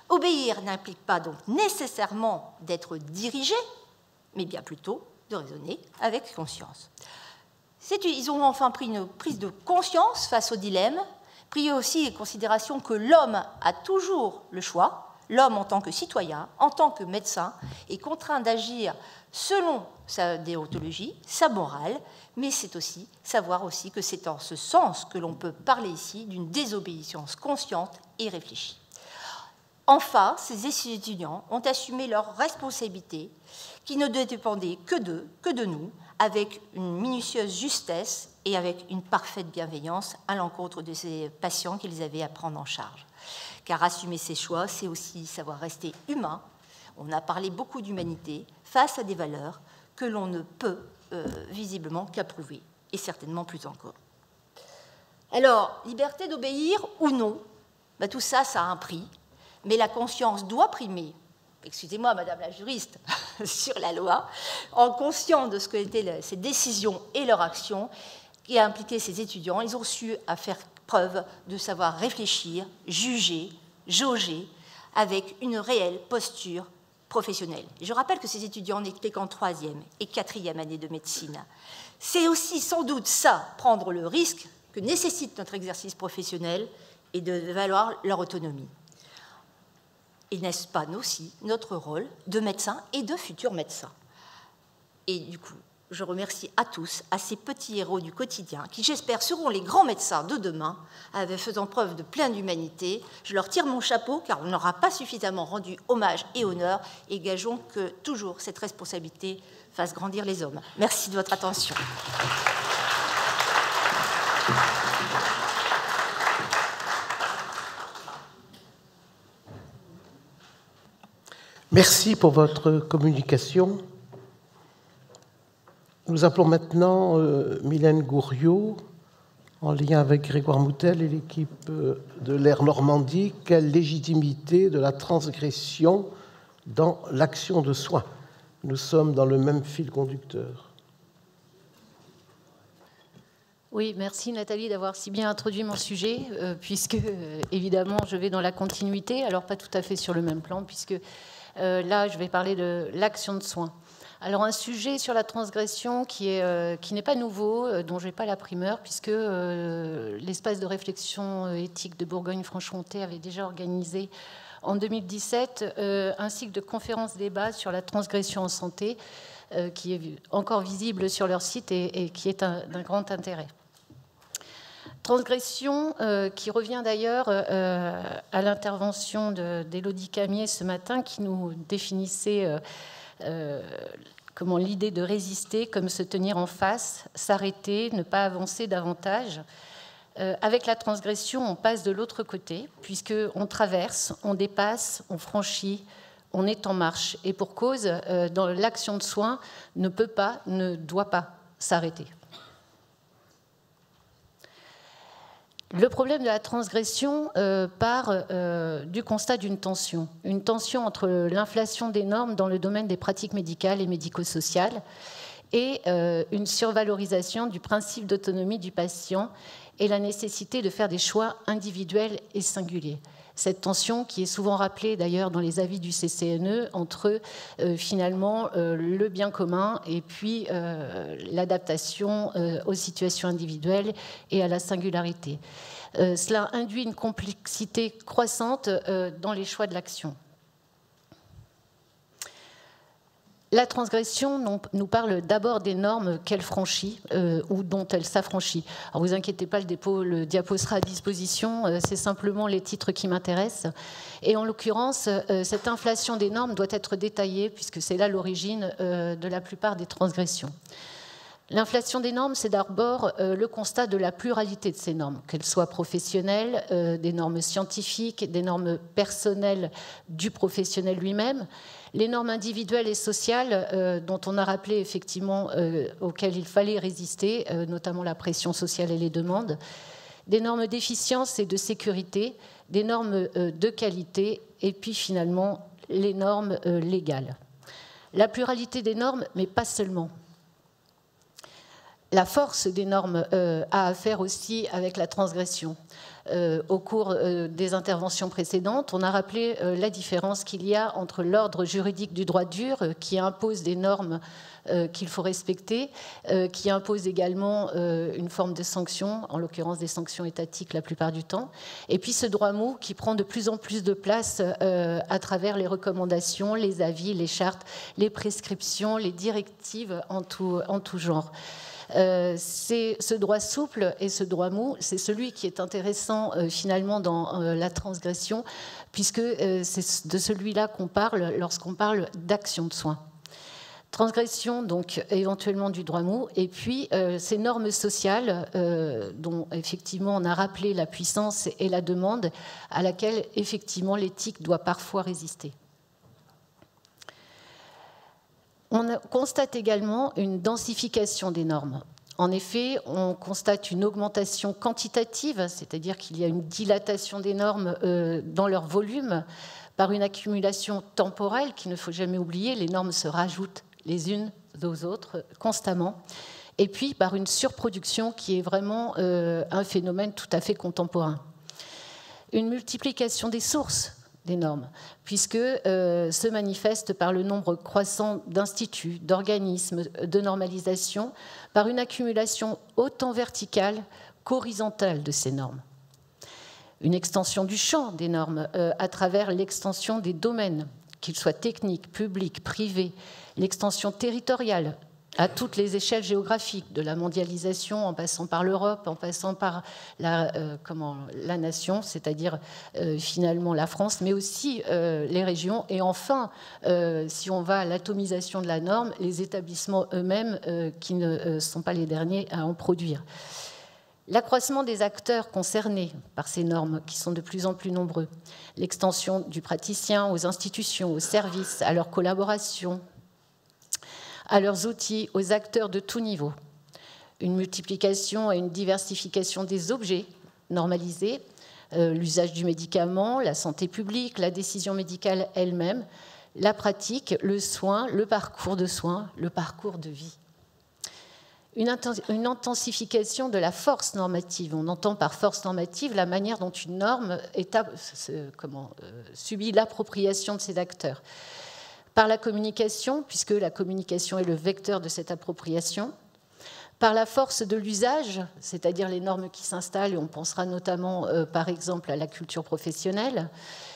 Obéir n'implique pas donc nécessairement d'être dirigé, mais bien plutôt de raisonner avec conscience. Ils ont enfin pris une prise de conscience face au dilemme, pris aussi en considération que l'homme a toujours le choix, l'homme en tant que citoyen, en tant que médecin, est contraint d'agir selon sa déontologie, sa morale, mais c'est aussi savoir aussi que c'est en ce sens que l'on peut parler ici d'une désobéissance consciente et réfléchie. Enfin, ces étudiants ont assumé leurs responsabilités qui ne dépendaient que d'eux, que de nous, avec une minutieuse justesse et avec une parfaite bienveillance à l'encontre de ces patients qu'ils avaient à prendre en charge. Car assumer ses choix, c'est aussi savoir rester humain. On a parlé beaucoup d'humanité face à des valeurs que l'on ne peut visiblement qu'approuver, et certainement plus encore. Alors, liberté d'obéir ou non, tout ça, ça a un prix. Mais la conscience doit primer, excusez-moi Madame la juriste, sur la loi, en conscience de ce qu'étaient ces décisions et leurs actions qui a impliqué ces étudiants. Ils ont su à faire preuve de savoir réfléchir, juger, jauger, avec une réelle posture professionnelle. Je rappelle que ces étudiants n'étaient qu'en 3e et 4e année de médecine. C'est aussi sans doute ça, prendre le risque que nécessite notre exercice professionnel et de valoir leur autonomie. Et n'est-ce pas aussi notre rôle de médecin et de futurs médecins? Et du coup, je remercie à tous, à ces petits héros du quotidien, qui j'espère seront les grands médecins de demain, faisant preuve de pleine humanité. Je leur tire mon chapeau, car on n'aura pas suffisamment rendu hommage et honneur, et gageons que toujours cette responsabilité fasse grandir les hommes. Merci de votre attention. Merci pour votre communication. Nous appelons maintenant Mylène Gouriot, en lien avec Grégoire Moutel et l'équipe de l'Air Normandie. Quelle légitimité de la transgression dans l'action de soins? Nous sommes dans le même fil conducteur. Oui, merci Nathalie d'avoir si bien introduit mon sujet, puisque évidemment je vais dans la continuité, alors pas tout à fait sur le même plan, puisque là je vais parler de l'action de soins. Alors un sujet sur la transgression qui n'est pas nouveau, dont je n'ai pas la primeur, puisque l'espace de réflexion éthique de Bourgogne-Franche-Comté avait déjà organisé en 2017 un cycle de conférences-débats sur la transgression en santé, qui est encore visible sur leur site et qui est d'un grand intérêt. Transgression qui revient d'ailleurs à l'intervention d'Élodie Camier ce matin, qui nous définissait comment l'idée de résister comme se tenir en face, s'arrêter, ne pas avancer davantage. Avec la transgression, on passe de l'autre côté, puisqu'on traverse, on dépasse, on franchit, on est en marche. Et pour cause, dans l'action de soin ne peut pas, ne doit pas s'arrêter. Le problème de la transgression part du constat d'une tension. Une tension entre l'inflation des normes dans le domaine des pratiques médicales et médico-sociales et une survalorisation du principe d'autonomie du patient et la nécessité de faire des choix individuels et singuliers. Cette tension qui est souvent rappelée d'ailleurs dans les avis du CCNE entre finalement le bien commun et puis l'adaptation aux situations individuelles et à la singularité. Cela induit une complexité croissante dans les choix de l'action. La transgression nous parle d'abord des normes qu'elle franchit ou dont elle s'affranchit. Alors vous inquiétez pas, le diapo sera à disposition, c'est simplement les titres qui m'intéressent. Et en l'occurrence, cette inflation des normes doit être détaillée puisque c'est là l'origine de la plupart des transgressions. L'inflation des normes, c'est d'abord le constat de la pluralité de ces normes, qu'elles soient professionnelles, des normes scientifiques, des normes personnelles du professionnel lui-même, les normes individuelles et sociales dont on a rappelé effectivement auxquelles il fallait résister, notamment la pression sociale et les demandes, des normes d'efficience et de sécurité, des normes de qualité et puis finalement les normes légales. La pluralité des normes, mais pas seulement. La force des normes a à faire aussi avec la transgression. Au cours des interventions précédentes, on a rappelé la différence qu'il y a entre l'ordre juridique du droit dur, qui impose des normes qu'il faut respecter, qui impose également une forme de sanction, en l'occurrence des sanctions étatiques la plupart du temps, et puis ce droit mou qui prend de plus en plus de place à travers les recommandations, les avis, les chartes, les prescriptions, les directives en tout genre. C'est ce droit souple et ce droit mou, c'est celui qui est intéressant finalement dans la transgression, puisque c'est de celui-là qu'on parle lorsqu'on parle d'action de soins. Transgression, donc éventuellement du droit mou, et puis ces normes sociales dont effectivement on a rappelé la puissance et la demande, à laquelle effectivement l'éthique doit parfois résister. On constate également une densification des normes. En effet, on constate une augmentation quantitative, c'est-à-dire qu'il y a une dilatation des normes dans leur volume par une accumulation temporelle qu'il ne faut jamais oublier. Les normes se rajoutent les unes aux autres constamment. Et puis par une surproduction qui est vraiment un phénomène tout à fait contemporain. Une multiplication des sources des normes, puisque se manifeste par le nombre croissant d'instituts, d'organismes de normalisation, par une accumulation autant verticale qu'horizontale de ces normes. Une extension du champ des normes à travers l'extension des domaines, qu'ils soient techniques, publics, privés, l'extension territoriale à toutes les échelles géographiques, de la mondialisation en passant par l'Europe, en passant par la nation, c'est-à-dire finalement la France, mais aussi les régions. Et enfin, si on va à l'atomisation de la norme, les établissements eux-mêmes qui ne sont pas les derniers à en produire. L'accroissement des acteurs concernés par ces normes, qui sont de plus en plus nombreux, l'extension du praticien aux institutions, aux services, à leur collaboration, à leurs outils, aux acteurs de tout niveau. Une multiplication et une diversification des objets normalisés, l'usage du médicament, la santé publique, la décision médicale elle-même, la pratique, le soin, le parcours de soins, le parcours de vie. Une intensification de la force normative. On entend par force normative la manière dont une norme subit l'appropriation de ses acteurs. Par la communication, puisque la communication est le vecteur de cette appropriation, par la force de l'usage, c'est-à-dire les normes qui s'installent, et on pensera notamment, par exemple, à la culture professionnelle,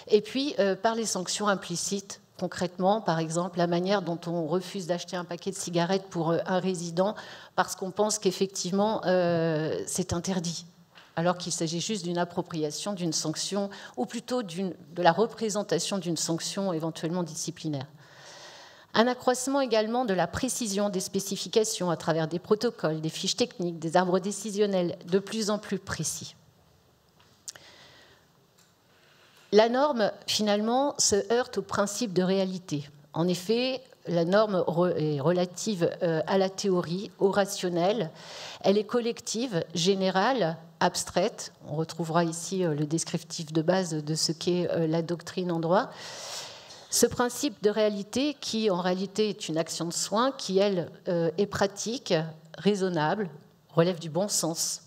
et puis par les sanctions implicites, concrètement, par exemple, la manière dont on refuse d'acheter un paquet de cigarettes pour un résident parce qu'on pense qu'effectivement, c'est interdit, alors qu'il s'agit juste d'une appropriation d'une sanction, ou plutôt de la représentation d'une sanction éventuellement disciplinaire. Un accroissement également de la précision des spécifications à travers des protocoles, des fiches techniques, des arbres décisionnels de plus en plus précis. La norme, finalement, se heurte au principe de réalité. En effet, la norme est relative à la théorie, au rationnel. Elle est collective, générale, abstraite. On retrouvera ici le descriptif de base de ce qu'est la doctrine en droit. Ce principe de réalité, qui en réalité est une action de soin, qui, elle, est pratique, raisonnable, relève du bon sens.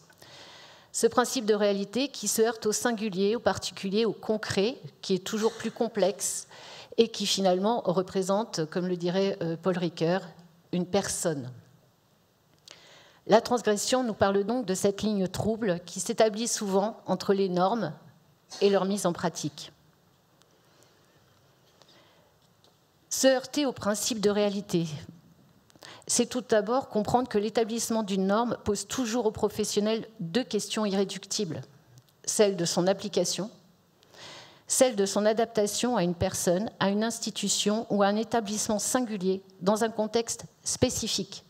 Ce principe de réalité qui se heurte au singulier, au particulier, au concret, qui est toujours plus complexe et qui finalement représente, comme le dirait Paul Ricoeur, une personne. La transgression nous parle donc de cette ligne trouble qui s'établit souvent entre les normes et leur mise en pratique. Se heurter au principe de réalité, c'est tout d'abord comprendre que l'établissement d'une norme pose toujours aux professionnels deux questions irréductibles. Celle de son application, celle de son adaptation à une personne, à une institution ou à un établissement singulier dans un contexte spécifique.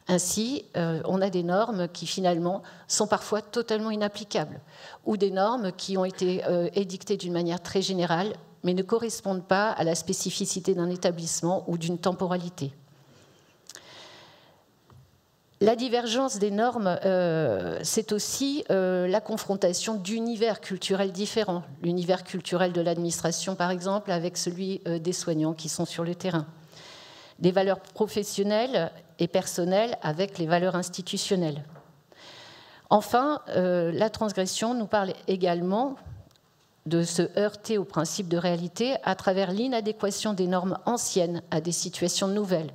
Ainsi, on a des normes qui finalement sont parfois totalement inapplicables ou des normes qui ont été édictées d'une manière très générale mais ne correspondent pas à la spécificité d'un établissement ou d'une temporalité. La divergence des normes, c'est aussi la confrontation d'univers culturels différents. L'univers culturel de l'administration, par exemple, avec celui des soignants qui sont sur le terrain. Des valeurs professionnelles et personnelles avec les valeurs institutionnelles. Enfin, la transgression nous parle également de se heurter au principe de réalité à travers l'inadéquation des normes anciennes à des situations nouvelles.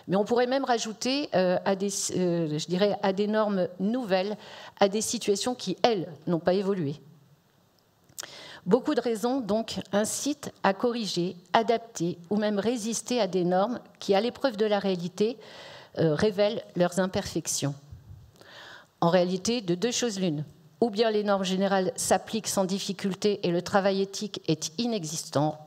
Mais on pourrait même rajouter à des normes nouvelles, à des situations qui, elles, n'ont pas évolué. Beaucoup de raisons, donc, incitent à corriger, adapter ou même résister à des normes qui, à l'épreuve de la réalité, révèlent leurs imperfections. En réalité, de deux choses l'une. Ou bien les normes générales s'appliquent sans difficulté et le travail éthique est inexistant,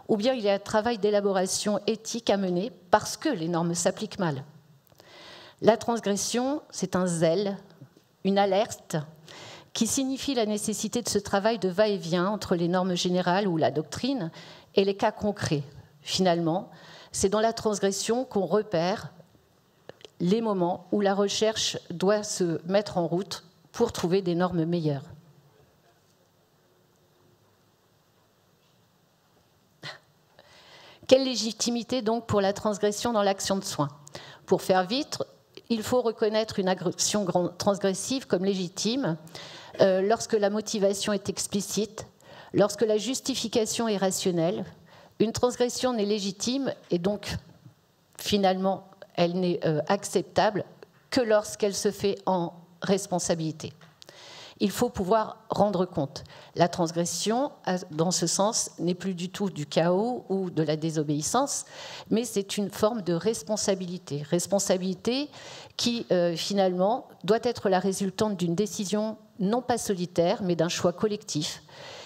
ou bien il y a un travail d'élaboration éthique à mener parce que les normes s'appliquent mal. La transgression, c'est un zèle, une alerte qui signifie la nécessité de ce travail de va-et-vient entre les normes générales ou la doctrine et les cas concrets. Finalement, c'est dans la transgression qu'on repère les moments où la recherche doit se mettre en route pour trouver des normes meilleures. Quelle légitimité donc pour la transgression dans l'action de soin ? Pour faire vite, il faut reconnaître une action transgressive comme légitime lorsque la motivation est explicite, lorsque la justification est rationnelle. Une transgression n'est légitime et donc finalement elle n'est acceptable que lorsqu'elle se fait en responsabilité. Il faut pouvoir rendre compte. La transgression, dans ce sens, n'est plus du tout du chaos ou de la désobéissance, mais c'est une forme de responsabilité. Responsabilité qui, finalement, doit être la résultante d'une décision non pas solitaire, mais d'un choix collectif,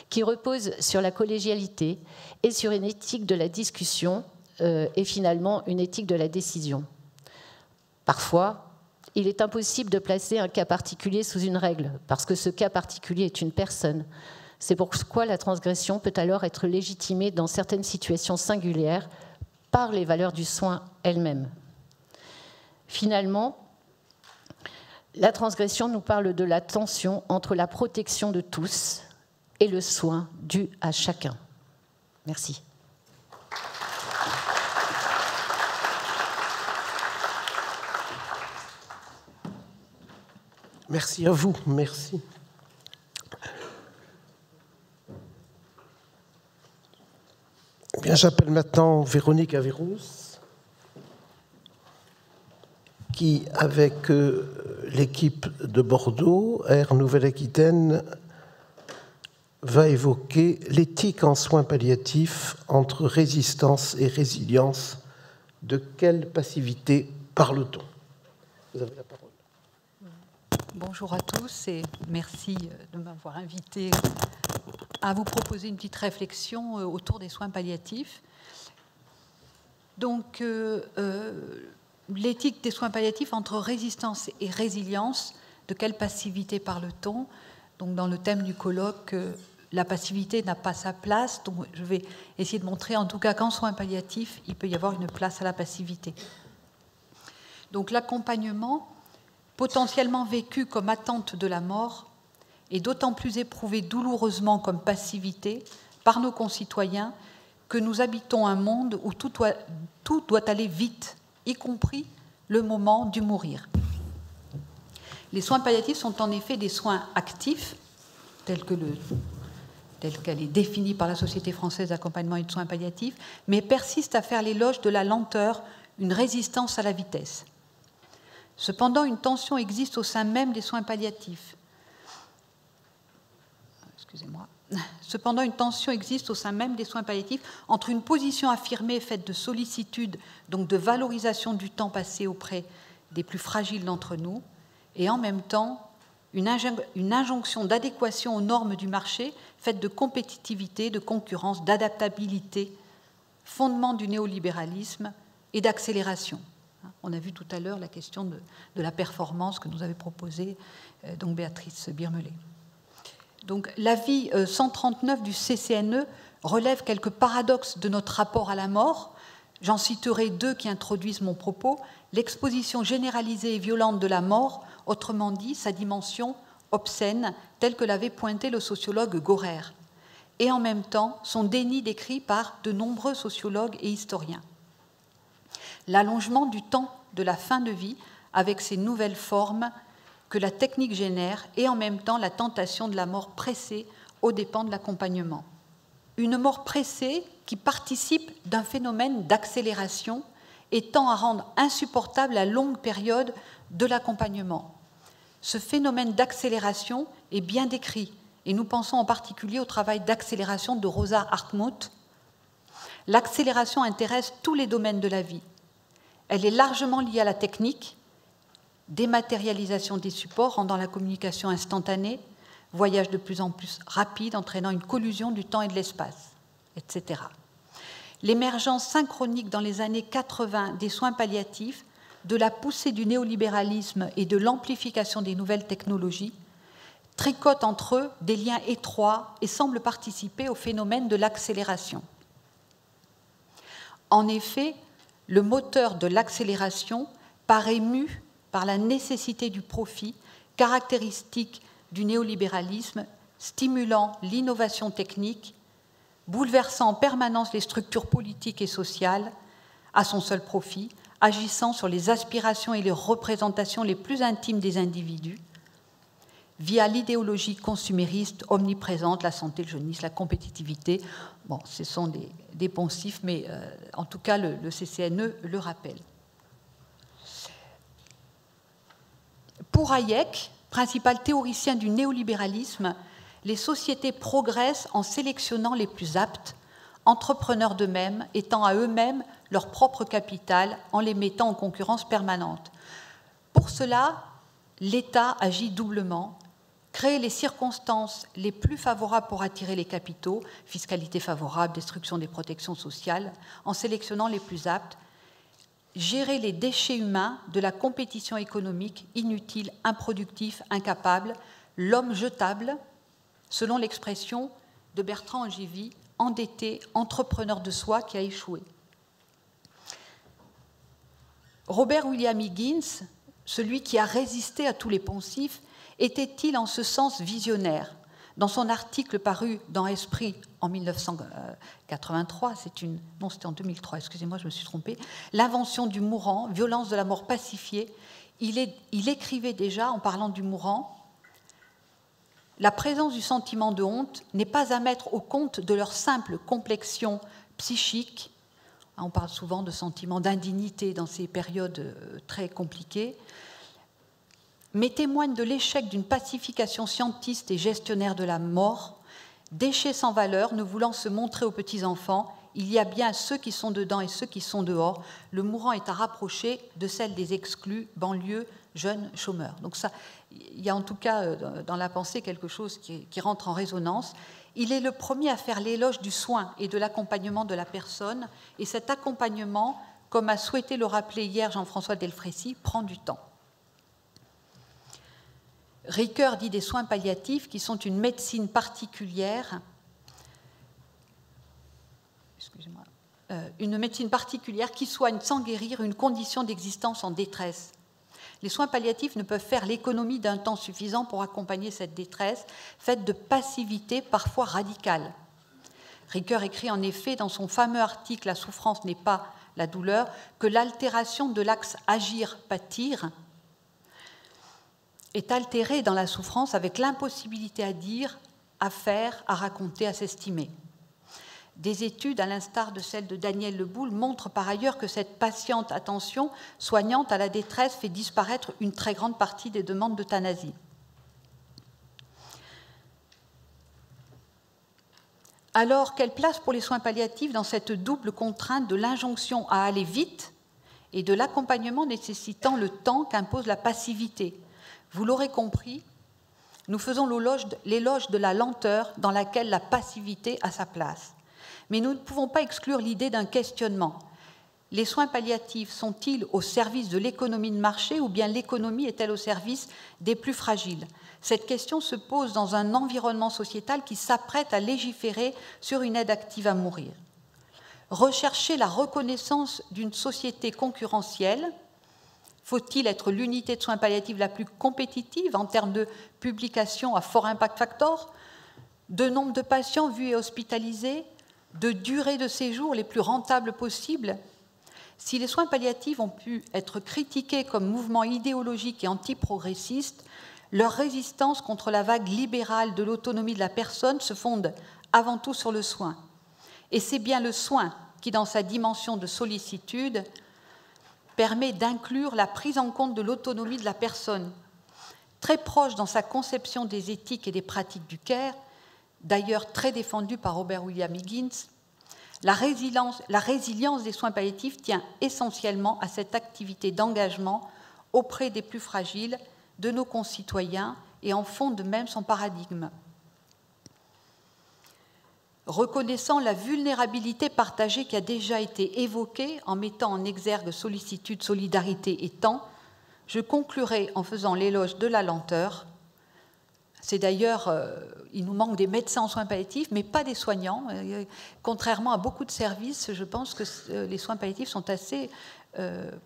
qui repose sur la collégialité et sur une éthique de la discussion et finalement une éthique de la décision. Parfois, il est impossible de placer un cas particulier sous une règle, parce que ce cas particulier est une personne. C'est pourquoi la transgression peut alors être légitimée dans certaines situations singulières par les valeurs du soin elles-mêmes. Finalement, la transgression nous parle de la tension entre la protection de tous et le soin dû à chacun. Merci. Merci à vous, merci. Eh bien, j'appelle maintenant Véronique Averrousse, qui, avec l'équipe de Bordeaux, Air Nouvelle-Aquitaine, va évoquer l'éthique en soins palliatifs entre résistance et résilience. De quelle passivité parle-t-on ? Vous avez la parole. Bonjour à tous et merci de m'avoir invité à vous proposer une petite réflexion autour des soins palliatifs. Donc, l'éthique des soins palliatifs entre résistance et résilience, de quelle passivité parle-t-on? Donc, dans le thème du colloque, la passivité n'a pas sa place. Donc, je vais essayer de montrer, en tout cas, qu'en soins palliatifs, il peut y avoir une place à la passivité. Donc, l'accompagnement, potentiellement vécu comme attente de la mort, est d'autant plus éprouvé douloureusement comme passivité par nos concitoyens que nous habitons un monde où tout doit aller vite, y compris le moment du mourir. Les soins palliatifs sont en effet des soins actifs, tels qu'elle est définie par la Société française d'accompagnement et de soins palliatifs, mais persistent à faire l'éloge de la lenteur, une résistance à la vitesse. Cependant, une tension existe au sein même des soins palliatifs. Cependant, une tension existe au sein même des soins palliatifs entre une position affirmée faite de sollicitude, donc de valorisation du temps passé auprès des plus fragiles d'entre nous, et en même temps une injonction d'adéquation aux normes du marché faite de compétitivité, de concurrence, d'adaptabilité, fondement du néolibéralisme et d'accélération. On a vu tout à l'heure la question de la performance que nous avait proposée donc Béatrice Birmelet. Donc, l'avis 139 du CCNE relève quelques paradoxes de notre rapport à la mort. J'en citerai deux qui introduisent mon propos. L'exposition généralisée et violente de la mort, autrement dit sa dimension obscène, telle que l'avait pointé le sociologue Gorer, et en même temps son déni décrit par de nombreux sociologues et historiens. L'allongement du temps de la fin de vie avec ses nouvelles formes que la technique génère et en même temps la tentation de la mort pressée aux dépens de l'accompagnement. Une mort pressée qui participe d'un phénomène d'accélération et tend à rendre insupportable la longue période de l'accompagnement. Ce phénomène d'accélération est bien décrit et nous pensons en particulier au travail d'accélération de Rosa Hartmut. L'accélération intéresse tous les domaines de la vie. Elle est largement liée à la technique, dématérialisation des supports rendant la communication instantanée, voyage de plus en plus rapide entraînant une collusion du temps et de l'espace, etc. L'émergence synchronique dans les années 80 des soins palliatifs, de la poussée du néolibéralisme et de l'amplification des nouvelles technologies tricotent entre eux des liens étroits et semblent participer au phénomène de l'accélération. En effet, le moteur de l'accélération paraît mu par la nécessité du profit, caractéristique du néolibéralisme, stimulant l'innovation technique, bouleversant en permanence les structures politiques et sociales à son seul profit, agissant sur les aspirations et les représentations les plus intimes des individus, via l'idéologie consumériste omniprésente, la santé, le jeunisme, la compétitivité. Bon, ce sont des poncifs, mais en tout cas, le CCNE le rappelle. Pour Hayek, principal théoricien du néolibéralisme, les sociétés progressent en sélectionnant les plus aptes, entrepreneurs d'eux-mêmes, étant à eux-mêmes leur propre capital, en les mettant en concurrence permanente. Pour cela, l'État agit doublement, créer les circonstances les plus favorables pour attirer les capitaux, fiscalité favorable, destruction des protections sociales, en sélectionnant les plus aptes, gérer les déchets humains de la compétition économique inutile, improductif, incapable, l'homme jetable, selon l'expression de Bertrand Angivy, endetté, entrepreneur de soi qui a échoué. Robert William Higgins, celui qui a résisté à tous les poncifs, était-il en ce sens visionnaire? Dans son article paru dans Esprit en 1983, non, c'était en 2003, excusez-moi, je me suis trompée, L'invention du mourant, violence de la mort pacifiée, il écrivait déjà, en parlant du mourant, la présence du sentiment de honte n'est pas à mettre au compte de leur simple complexion psychique. On parle souvent de sentiment d'indignité dans ces périodes très compliquées, mais témoigne de l'échec d'une pacification scientiste et gestionnaire de la mort, déchets sans valeur, ne voulant se montrer aux petits-enfants, il y a bien ceux qui sont dedans et ceux qui sont dehors. Le mourant est à rapprocher de celle des exclus, banlieues, jeunes, chômeurs. Donc ça, il y a en tout cas dans la pensée quelque chose qui rentre en résonance. Il est le premier à faire l'éloge du soin et de l'accompagnement de la personne, et cet accompagnement, comme a souhaité le rappeler hier Jean-François Delfrécy, prend du temps. Ricoeur dit des soins palliatifs qui sont une médecine particulière, une médecine particulière qui soigne sans guérir une condition d'existence en détresse. Les soins palliatifs ne peuvent faire l'économie d'un temps suffisant pour accompagner cette détresse, faite de passivité parfois radicale. Ricoeur écrit en effet dans son fameux article « La souffrance n'est pas la douleur » que l'altération de l'axe agir-pâtir est altérée dans la souffrance avec l'impossibilité à dire, à faire, à raconter, à s'estimer. Des études, à l'instar de celle de Daniel Leboul, montrent par ailleurs que cette patiente attention soignante à la détresse fait disparaître une très grande partie des demandes d'euthanasie. Alors, quelle place pour les soins palliatifs dans cette double contrainte de l'injonction à aller vite et de l'accompagnement nécessitant le temps qu'impose la passivité? Vous l'aurez compris, nous faisons l'éloge de la lenteur dans laquelle la passivité a sa place. Mais nous ne pouvons pas exclure l'idée d'un questionnement. Les soins palliatifs sont-ils au service de l'économie de marché ou bien l'économie est-elle au service des plus fragiles? Cette question se pose dans un environnement sociétal qui s'apprête à légiférer sur une aide active à mourir. Rechercher la reconnaissance d'une société concurrentielle, faut-il être l'unité de soins palliatifs la plus compétitive en termes de publication à fort impact factor, de nombre de patients vus et hospitalisés, de durée de séjour les plus rentables possibles? Si les soins palliatifs ont pu être critiqués comme mouvement idéologique et antiprogressiste, leur résistance contre la vague libérale de l'autonomie de la personne se fonde avant tout sur le soin. Et c'est bien le soin qui, dans sa dimension de sollicitude, permet d'inclure la prise en compte de l'autonomie de la personne. Très proche dans sa conception des éthiques et des pratiques du care, d'ailleurs très défendue par Robert William Higgins, la résilience des soins palliatifs tient essentiellement à cette activité d'engagement auprès des plus fragiles, de nos concitoyens, et en fonde même son paradigme. Reconnaissant la vulnérabilité partagée qui a déjà été évoquée en mettant en exergue sollicitude, solidarité et temps, je conclurai en faisant l'éloge de la lenteur. C'est d'ailleurs, il nous manque des médecins en soins palliatifs, mais pas des soignants. Contrairement à beaucoup de services, je pense que les soins palliatifs sont assez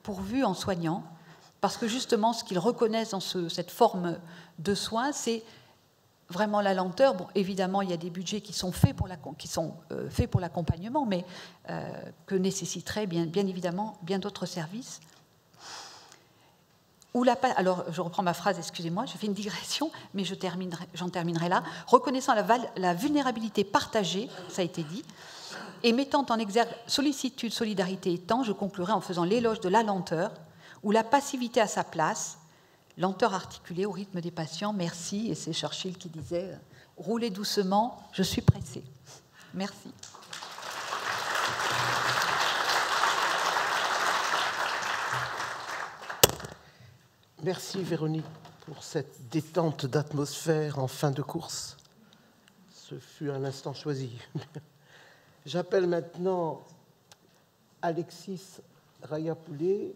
pourvus en soignants, parce que justement, ce qu'ils reconnaissent dans cette forme de soins, c'est vraiment la lenteur. Bon, évidemment, il y a des budgets qui sont faits pour l'accompagnement, mais que nécessiteraient bien évidemment bien d'autres services. Alors, je reprends ma phrase, excusez-moi, je fais une digression, mais j'en terminerai là. Reconnaissant la vulnérabilité partagée, ça a été dit, et mettant en exergue sollicitude, solidarité et temps, je conclurai en faisant l'éloge de la lenteur, où la passivité a sa place, lenteur articulée au rythme des patients. Merci, et c'est Churchill qui disait « Roulez doucement, je suis pressé ». Merci. Merci Véronique pour cette détente d'atmosphère en fin de course. Ce fut un instant choisi. J'appelle maintenant Alexis Rayapoulet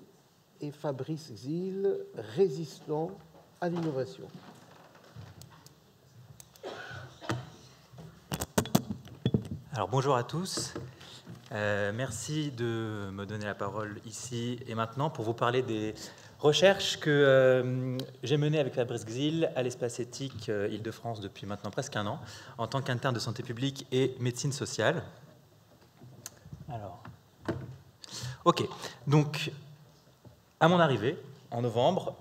et Fabrice Xil, résistants à l'innovation. Alors bonjour à tous. Merci de me donner la parole ici et maintenant pour vous parler des recherches que j'ai menées avec Fabrice Xil à l'Espace Éthique Île-de-France depuis maintenant presque un an, en tant qu'interne de santé publique et médecine sociale. Alors, ok. Donc, à mon arrivée, en novembre,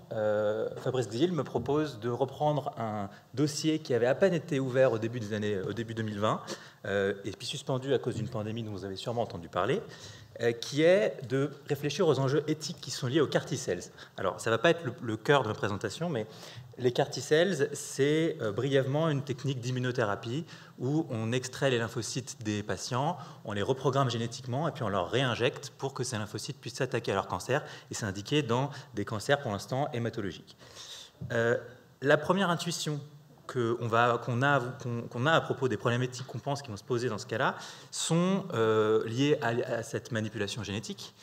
Fabrice Xil me propose de reprendre un dossier qui avait à peine été ouvert au début 2020, et puis suspendu à cause d'une pandémie dont vous avez sûrement entendu parler, qui est de réfléchir aux enjeux éthiques qui sont liés aux CAR T-cells. Alors, ça ne va pas être le cœur de ma présentation, mais les CAR T-cells, c'est brièvement une technique d'immunothérapie où on extrait les lymphocytes des patients, on les reprogramme génétiquement et puis on leur réinjecte pour que ces lymphocytes puissent s'attaquer à leur cancer, et c'est indiqué dans des cancers pour l'instant hématologiques. La première intuition qu'on a à propos des problématiques qu'on pense qui vont se poser dans ce cas-là sont liées à cette manipulation génétique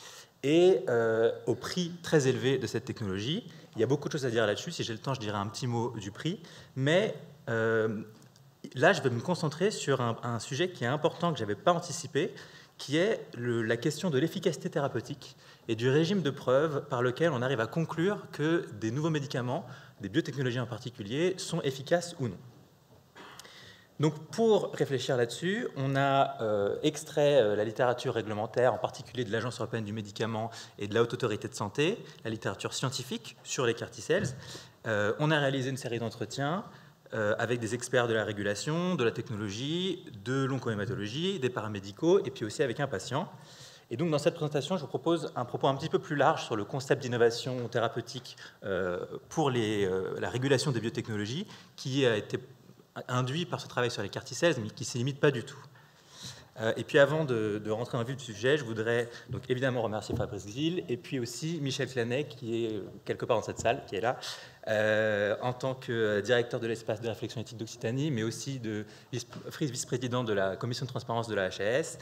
et au prix très élevé de cette technologie. Il y a beaucoup de choses à dire là-dessus. Si j'ai le temps, je dirai un petit mot du prix. Mais là, je vais me concentrer sur un sujet qui est important, que je n'avais pas anticipé, qui est la question de l'efficacité thérapeutique et du régime de preuve par lequel on arrive à conclure que des nouveaux médicaments, des biotechnologies en particulier, sont efficaces ou non. Donc, pour réfléchir là-dessus, on a extrait la littérature réglementaire, en particulier de l'Agence européenne du médicament et de la Haute Autorité de Santé, la littérature scientifique sur les CAR T-cells. On a réalisé une série d'entretiens avec des experts de la régulation, de la technologie, de l'oncohématologie, des paramédicaux, et puis aussi avec un patient. Et donc, dans cette présentation, je vous propose un propos un petit peu plus large sur le concept d'innovation thérapeutique pour la régulation des biotechnologies, qui a été induit par ce travail sur les CAR T-cells, mais qui ne s'y limite pas du tout. Et puis avant de rentrer dans le vif du sujet, je voudrais donc évidemment remercier Fabrice Gzil, et puis aussi Michel Clanet, qui est quelque part dans cette salle, qui est là, en tant que directeur de l'espace de réflexion éthique d'Occitanie, mais aussi vice-président de la commission de transparence de la HAS,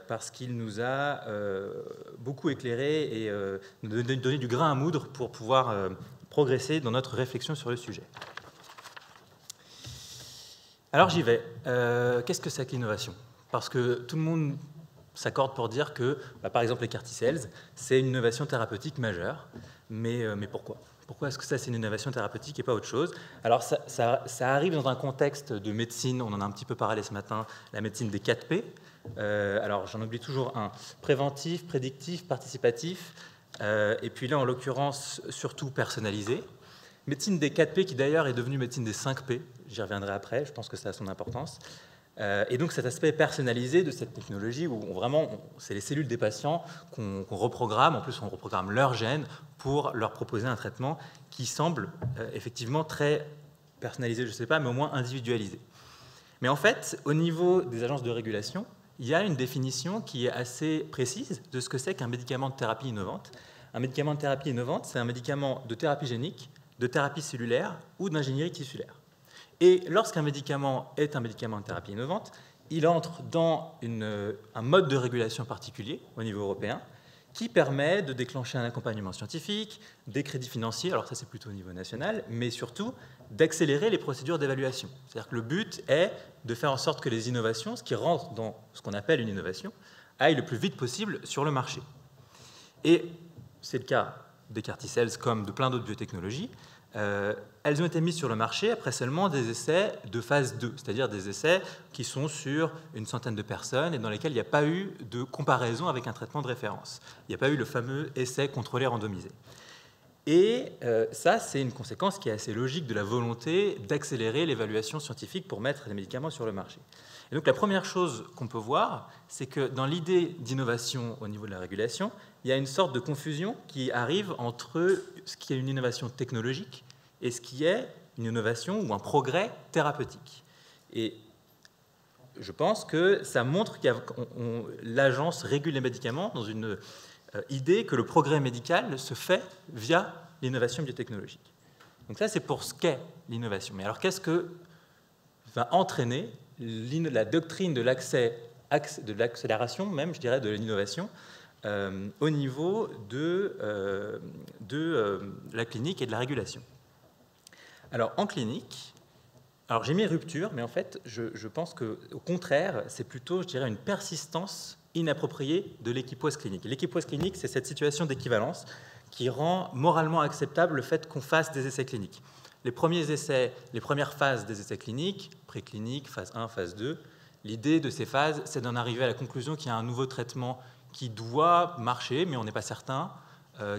parce qu'il nous a beaucoup éclairé et nous donné du grain à moudre pour pouvoir progresser dans notre réflexion sur le sujet. Alors j'y vais. Qu'est-ce que c'est que l'innovation ? Parce que tout le monde s'accorde pour dire que, par exemple, les CAR T-cells, c'est une innovation thérapeutique majeure. Mais pourquoi ? Pourquoi est-ce que ça, c'est une innovation thérapeutique et pas autre chose ? Alors ça arrive dans un contexte de médecine, on en a un petit peu parlé ce matin, la médecine des 4P. Alors j'en oublie toujours un, préventif, prédictif, participatif, et puis là, en l'occurrence, surtout personnalisé. Médecine des 4P qui d'ailleurs est devenue médecine des 5P, j'y reviendrai après, je pense que ça a son importance. Et donc cet aspect personnalisé de cette technologie où c'est les cellules des patients qu'on reprogramme, en plus on reprogramme leurs gènes pour leur proposer un traitement qui semble effectivement très personnalisé, je ne sais pas, mais au moins individualisé. Mais en fait, au niveau des agences de régulation, il y a une définition qui est assez précise de ce que c'est qu'un médicament de thérapie innovante. Un médicament de thérapie innovante, c'est un médicament de thérapie génique, de thérapie cellulaire ou d'ingénierie tissulaire. Et lorsqu'un médicament est un médicament de thérapie innovante, il entre dans un mode de régulation particulier au niveau européen qui permet de déclencher un accompagnement scientifique, des crédits financiers, alors ça c'est plutôt au niveau national, mais surtout d'accélérer les procédures d'évaluation. C'est-à-dire que le but est de faire en sorte que les innovations, ce qui rentre dans ce qu'on appelle une innovation, aillent le plus vite possible sur le marché. Et c'est le cas des CAR T-cells comme de plein d'autres biotechnologies. Elles ont été mises sur le marché après seulement des essais de phase 2, c'est-à-dire des essais qui sont sur une centaine de personnes et dans lesquels il n'y a pas eu de comparaison avec un traitement de référence. Il n'y a pas eu le fameux essai contrôlé randomisé. Et ça, c'est une conséquence qui est assez logique de la volonté d'accélérer l'évaluation scientifique pour mettre les médicaments sur le marché. Et donc la première chose qu'on peut voir, c'est que dans l'idée d'innovation au niveau de la régulation, il y a une sorte de confusion qui arrive entre ce qui est une innovation technologique et ce qui est une innovation ou un progrès thérapeutique. Et je pense que ça montre que l'agence régule les médicaments dans une idée que le progrès médical se fait via l'innovation biotechnologique. Donc ça, c'est pour ce qu'est l'innovation. Mais alors, qu'est-ce que va entraîner la doctrine de l'accélération, même, je dirais, de l'innovation au niveau de la clinique et de la régulation? Alors, en clinique, j'ai mis rupture, mais en fait, je pense qu'au contraire, c'est plutôt, je dirais, une persistance inappropriée de l'équipoise clinique. L'équipoise clinique, c'est cette situation d'équivalence qui rend moralement acceptable le fait qu'on fasse des essais cliniques. Les premiers essais, les premières phases des essais cliniques, précliniques, phase 1, phase 2, l'idée de ces phases, c'est d'en arriver à la conclusion qu'il y a un nouveau traitement qui doit marcher, mais on n'est pas certain,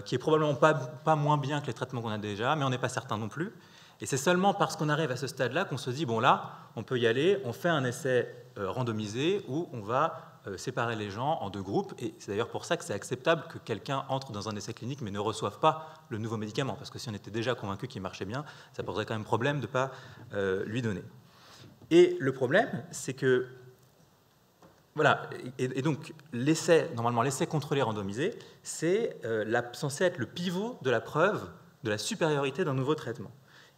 qui est probablement pas moins bien que les traitements qu'on a déjà, mais on n'est pas certain non plus. Et c'est seulement parce qu'on arrive à ce stade-là qu'on se dit, bon là, on peut y aller, on fait un essai randomisé où on va séparer les gens en deux groupes. Et c'est d'ailleurs pour ça que c'est acceptable que quelqu'un entre dans un essai clinique mais ne reçoive pas le nouveau médicament. Parce que si on était déjà convaincu qu'il marchait bien, ça poserait quand même problème de ne pas lui donner. Et le problème, c'est que... Voilà, et donc normalement l'essai contrôlé randomisé, c'est censé être le pivot de la preuve de la supériorité d'un nouveau traitement.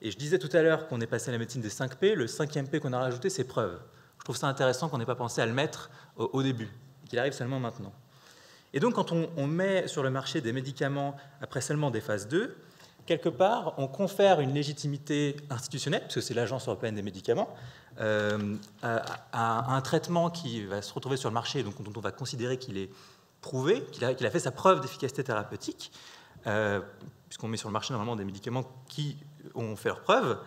Et je disais tout à l'heure qu'on est passé à la médecine des 5 P. Le 5e P qu'on a rajouté, c'est preuve. Je trouve ça intéressant qu'on n'ait pas pensé à le mettre au début, qu'il arrive seulement maintenant. Et donc, quand on met sur le marché des médicaments après seulement des phases 2, quelque part, on confère une légitimité institutionnelle, parce que c'est l'Agence européenne des médicaments, à un traitement qui va se retrouver sur le marché, donc dont on va considérer qu'il est prouvé, qu'il a fait sa preuve d'efficacité thérapeutique, puisqu'on met sur le marché normalement des médicaments qui ont fait leur preuve.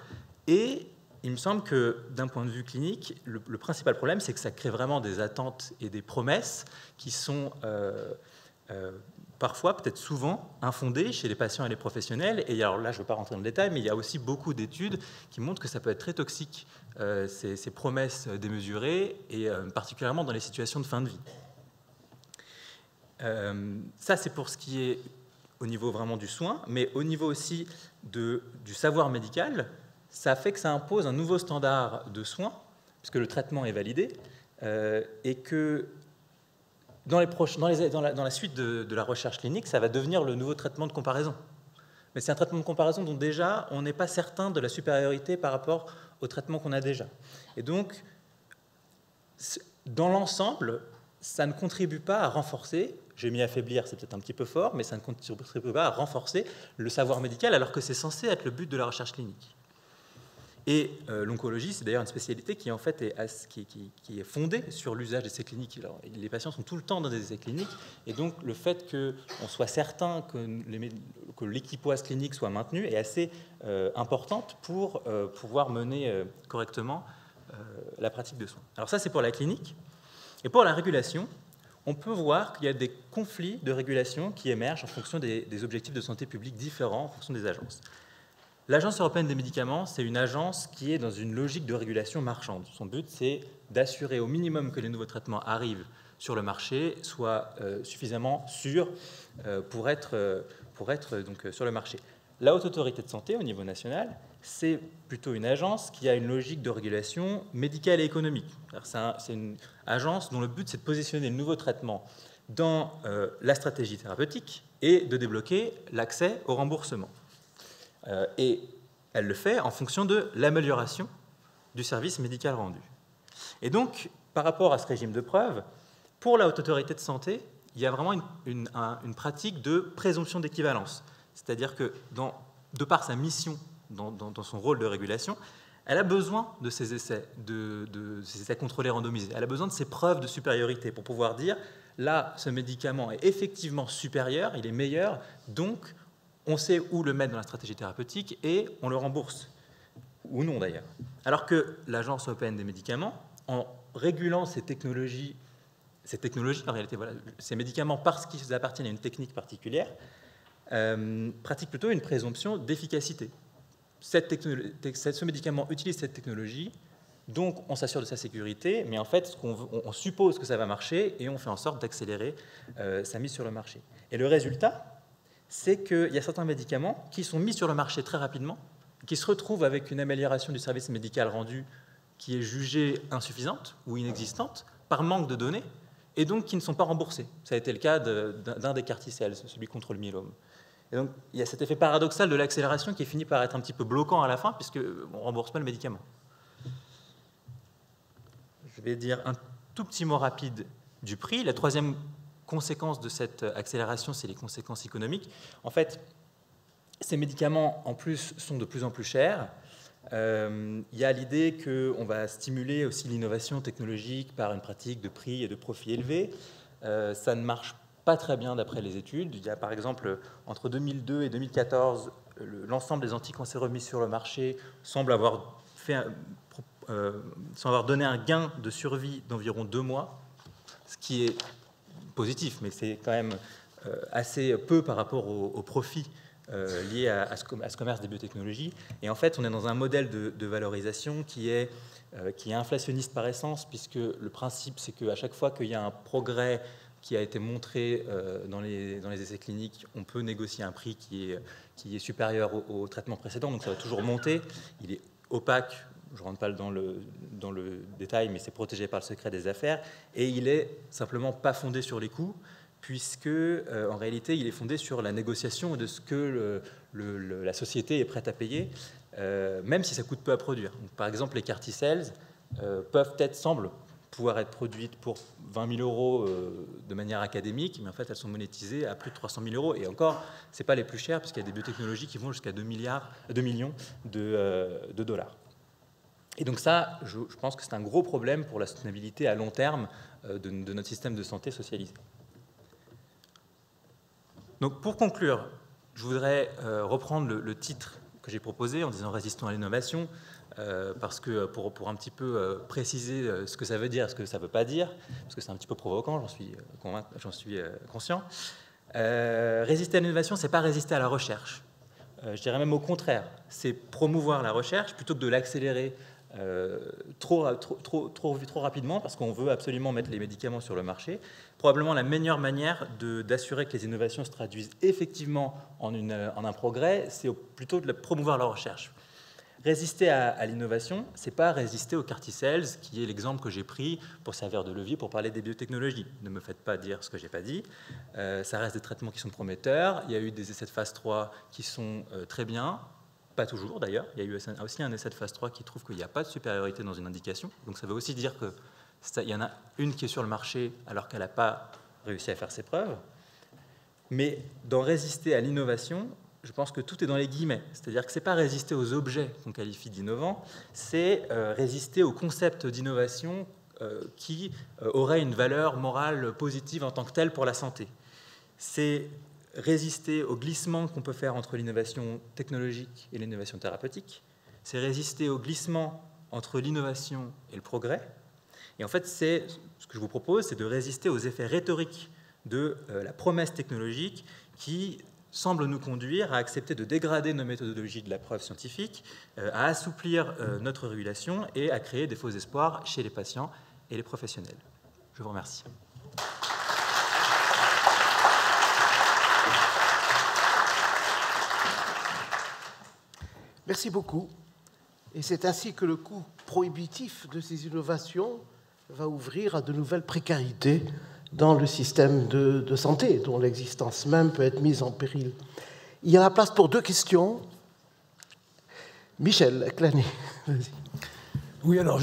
Et il me semble que d'un point de vue clinique, le principal problème, c'est que ça crée vraiment des attentes et des promesses qui sont parfois, peut-être souvent, infondées chez les patients et les professionnels. Et alors là, je ne veux pas rentrer dans le détail, mais il y a aussi beaucoup d'études qui montrent que ça peut être très toxique, ces promesses démesurées, et particulièrement dans les situations de fin de vie. Ça, c'est pour ce qui est au niveau vraiment du soin, mais au niveau aussi du savoir médical, ça fait que ça impose un nouveau standard de soins, puisque le traitement est validé, et que dans la suite de la recherche clinique, ça va devenir le nouveau traitement de comparaison. Mais c'est un traitement de comparaison dont déjà, on n'est pas certain de la supériorité par rapport au traitement qu'on a déjà. Et donc, dans l'ensemble, ça ne contribue pas à renforcer, j'ai mis affaiblir, c'est peut-être un petit peu fort, mais ça ne contribue pas à renforcer le savoir médical, alors que c'est censé être le but de la recherche clinique. Et l'oncologie, c'est d'ailleurs une spécialité qui en fait qui est fondée sur l'usage d'essais cliniques. Alors, les patients sont tout le temps dans des essais cliniques, et donc le fait qu'on soit certain que l'équipoise clinique soit maintenue est assez importante pour pouvoir mener correctement la pratique de soins. Alors ça, c'est pour la clinique. Et pour la régulation, on peut voir qu'il y a des conflits de régulation qui émergent en fonction des objectifs de santé publique différents en fonction des agences. L'Agence européenne des médicaments, c'est une agence qui est dans une logique de régulation marchande. Son but, c'est d'assurer au minimum que les nouveaux traitements arrivent sur le marché, soient suffisamment sûrs pour être donc, sur le marché. La Haute Autorité de Santé, au niveau national, c'est plutôt une agence qui a une logique de régulation médicale et économique. C'est une agence dont le but, c'est de positionner le nouveau traitement dans la stratégie thérapeutique et de débloquer l'accès au remboursement. Et elle le fait en fonction de l'amélioration du service médical rendu. Et donc, par rapport à ce régime de preuve, pour la Haute Autorité de Santé, il y a vraiment une pratique de présomption d'équivalence. C'est-à-dire que, de par sa mission, dans son rôle de régulation, elle a besoin de ces essais, de ces essais contrôlés randomisés. Elle a besoin de ces preuves de supériorité pour pouvoir dire, là, ce médicament est effectivement supérieur, il est meilleur, donc on sait où le mettre dans la stratégie thérapeutique et on le rembourse, ou non d'ailleurs. Alors que l'Agence européenne des médicaments, en régulant ces technologies, en réalité, voilà, ces médicaments parce qu'ils appartiennent à une technique particulière, pratique plutôt une présomption d'efficacité. Ce médicament utilise cette technologie, donc on s'assure de sa sécurité, mais en fait, on suppose que ça va marcher et on fait en sorte d'accélérer sa mise sur le marché. Et le résultat, c'est qu'il y a certains médicaments qui sont mis sur le marché très rapidement, qui se retrouvent avec une amélioration du service médical rendu qui est jugée insuffisante ou inexistante par manque de données, et donc qui ne sont pas remboursés. Ça a été le cas d'un des carticelles, celui contre le myélome. Et donc il y a cet effet paradoxal de l'accélération qui finit par être un petit peu bloquant à la fin, puisqu'on ne rembourse pas le médicament. Je vais dire un tout petit mot rapide du prix. La troisième conséquence de cette accélération, c'est les conséquences économiques. En fait, ces médicaments, en plus, sont de plus en plus chers. Il y a l'idée qu'on va stimuler aussi l'innovation technologique par une pratique de prix et de profit élevés. Ça ne marche pas très bien d'après les études. Il y a par exemple, entre 2002 et 2014, l'ensemble des anticancéreux mis sur le marché semble avoir donné un gain de survie d'environ 2 mois, ce qui est positif, mais c'est quand même assez peu par rapport au profit lié à ce commerce des biotechnologies. Et en fait, on est dans un modèle de valorisation qui est inflationniste par essence, puisque le principe, c'est qu'à chaque fois qu'il y a un progrès qui a été montré dans les essais cliniques, on peut négocier un prix qui est supérieur au traitement précédent, donc ça va toujours monter. Il est opaque, je ne rentre pas dans le détail, mais c'est protégé par le secret des affaires, et il est simplement pas fondé sur les coûts, puisque en réalité, il est fondé sur la négociation de ce que la société est prête à payer, même si ça coûte peu à produire. Donc, par exemple, les carticelles semblent pouvoir être produites pour 20 000 euros de manière académique, mais en fait, elles sont monétisées à plus de 300 000 euros. Et encore, ce n'est pas les plus chères, puisqu'il y a des biotechnologies qui vont jusqu'à 2 millions de dollars. Et donc ça, je pense que c'est un gros problème pour la soutenabilité à long terme de notre système de santé socialisé. Donc pour conclure, je voudrais reprendre le titre que j'ai proposé en disant « Résistons à l'innovation », parce que pour un petit peu préciser ce que ça veut dire, ce que ça ne veut pas dire, parce que c'est un petit peu provoquant, j'en suis conscient. Résister à l'innovation, ce n'est pas résister à la recherche. Je dirais même au contraire, c'est promouvoir la recherche plutôt que de l'accélérer trop rapidement, parce qu'on veut absolument mettre les médicaments sur le marché. Probablement la meilleure manière d'assurer que les innovations se traduisent effectivement en un progrès, c'est plutôt de promouvoir la recherche. Résister à l'innovation, ce n'est pas résister aux carticelles, qui est l'exemple que j'ai pris pour servir de levier pour parler des biotechnologies. Ne me faites pas dire ce que je n'ai pas dit. Ça reste des traitements qui sont prometteurs. Il y a eu des essais de phase 3 qui sont très bien. Pas toujours d'ailleurs. Il y a eu aussi un essai de phase 3 qui trouve qu'il n'y a pas de supériorité dans une indication. Donc ça veut aussi dire qu'il y en a une qui est sur le marché alors qu'elle n'a pas réussi à faire ses preuves. Mais dans résister à l'innovation, je pense que tout est dans les guillemets. C'est-à-dire que ce n'est pas résister aux objets qu'on qualifie d'innovants, c'est résister au concept d'innovation qui aurait une valeur morale positive en tant que telle pour la santé. C'est résister au glissement qu'on peut faire entre l'innovation technologique et l'innovation thérapeutique. C'est résister au glissement entre l'innovation et le progrès. Et en fait, ce que je vous propose, c'est de résister aux effets rhétoriques de la promesse technologique qui semble nous conduire à accepter de dégrader nos méthodologies de la preuve scientifique, à assouplir notre régulation et à créer des faux espoirs chez les patients et les professionnels. Je vous remercie. Merci beaucoup. Et c'est ainsi que le coût prohibitif de ces innovations va ouvrir à de nouvelles précarités dans le système de santé, dont l'existence même peut être mise en péril. Il y a la place pour deux questions. Michel Clany, vas-y. Oui, alors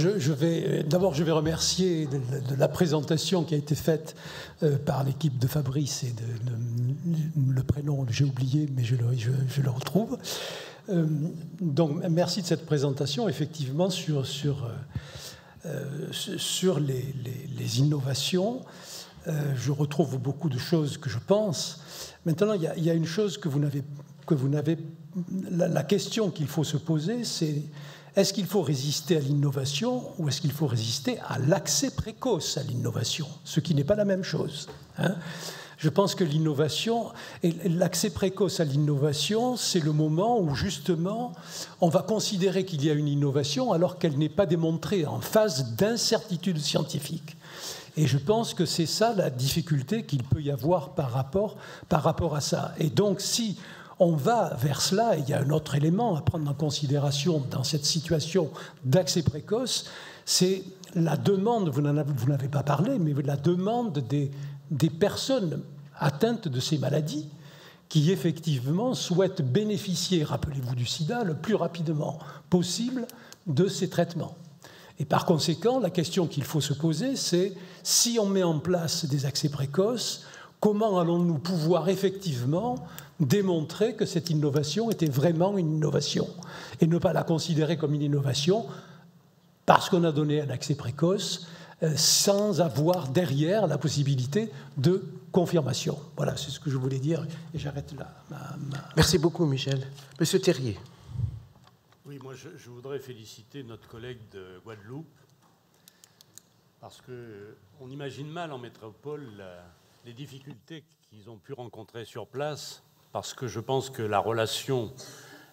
d'abord je vais remercier de la présentation qui a été faite par l'équipe de Fabrice et le prénom, j'ai oublié, mais je le retrouve. Donc merci de cette présentation, effectivement, sur les innovations. Je retrouve beaucoup de choses que je pense. Maintenant, il y a une chose que vous n'avez. La question qu'il faut se poser, c'est est-ce qu'il faut résister à l'innovation ou est-ce qu'il faut résister à l'accès précoce à l'innovation, ce qui n'est pas la même chose, hein. Je pense que l'innovation et l'accès précoce à l'innovation, c'est le moment où justement on va considérer qu'il y a une innovation alors qu'elle n'est pas démontrée, en phase d'incertitude scientifique. Et je pense que c'est ça la difficulté qu'il peut y avoir par rapport à ça. Et donc si on va vers cela, et il y a un autre élément à prendre en considération dans cette situation d'accès précoce, c'est la demande, vous n'avez pas parlé, mais la demande des personnes atteintes de ces maladies qui effectivement souhaitent bénéficier, rappelez-vous du sida, le plus rapidement possible de ces traitements. Et par conséquent, la question qu'il faut se poser, c'est si on met en place des accès précoces, comment allons-nous pouvoir effectivement démontrer que cette innovation était vraiment une innovation et ne pas la considérer comme une innovation parce qu'on a donné un accès précoce sans avoir derrière la possibilité de confirmation. Voilà, c'est ce que je voulais dire et j'arrête là. Merci beaucoup, Michel. Monsieur Terrier. Oui, moi je voudrais féliciter notre collègue de Guadeloupe parce qu'on imagine mal en métropole les difficultés qu'ils ont pu rencontrer sur place parce que je pense que la relation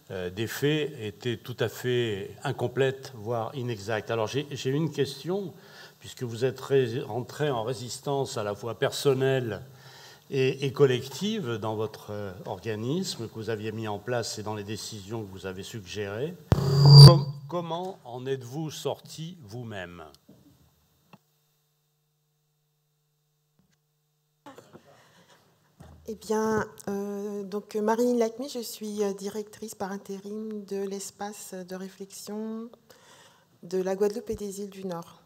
des faits était tout à fait incomplète, voire inexacte. Alors j'ai une question, puisque vous êtes rentré en résistance à la fois personnelle et collective dans votre organisme que vous aviez mis en place et dans les décisions que vous avez suggérées. Comment en êtes-vous sorti vous-même ? Eh bien, donc Marie Lacmy, je suis directrice par intérim de l'espace de réflexion de la Guadeloupe et des îles du Nord.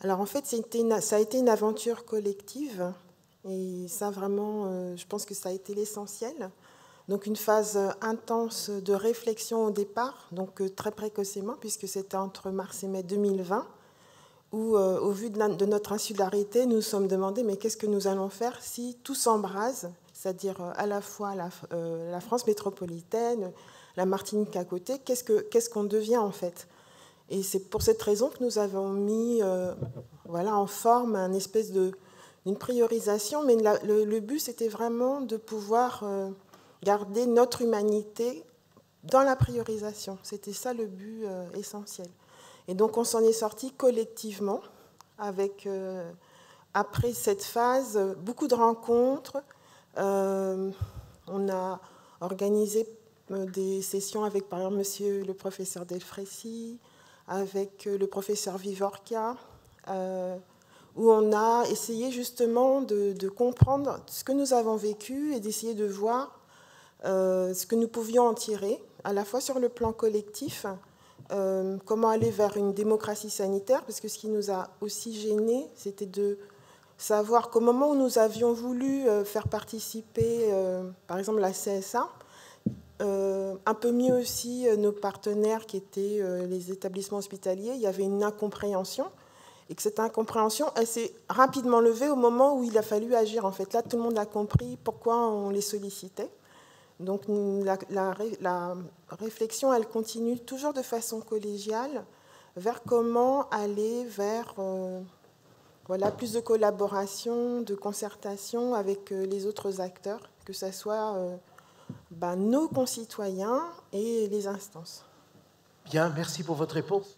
Alors en fait, ça a été une aventure collective, et ça vraiment, je pense que ça a été l'essentiel. Donc une phase intense de réflexion au départ, donc très précocement, puisque c'était entre mars et mai 2020, où au vu de notre insularité, nous nous sommes demandé mais qu'est-ce que nous allons faire si tout s'embrase, c'est-à-dire à la fois la France métropolitaine, la Martinique à côté, qu'est-ce qu'on devient en fait? Et c'est pour cette raison que nous avons mis en forme une espèce d'une priorisation, mais le but c'était vraiment de pouvoir garder notre humanité dans la priorisation. C'était ça le but essentiel. Et donc on s'en est sorti collectivement avec, après cette phase, beaucoup de rencontres. On a organisé des sessions avec, par exemple, monsieur le professeur Delfrécy, avec le professeur Vivorca, où on a essayé justement de comprendre ce que nous avons vécu et d'essayer de voir ce que nous pouvions en tirer, à la fois sur le plan collectif, comment aller vers une démocratie sanitaire, parce que ce qui nous a aussi gênés, c'était de savoir qu'au moment où nous avions voulu faire participer, par exemple, la CSA, un peu mieux aussi nos partenaires qui étaient les établissements hospitaliers, il y avait une incompréhension, et que cette incompréhension, elle s'est rapidement levée au moment où il a fallu agir. En fait, là, tout le monde a compris pourquoi on les sollicitait. Donc la réflexion, elle continue toujours de façon collégiale vers comment aller vers plus de collaboration, de concertation avec les autres acteurs, que ce soit nos concitoyens et les instances. Bien, merci pour votre réponse.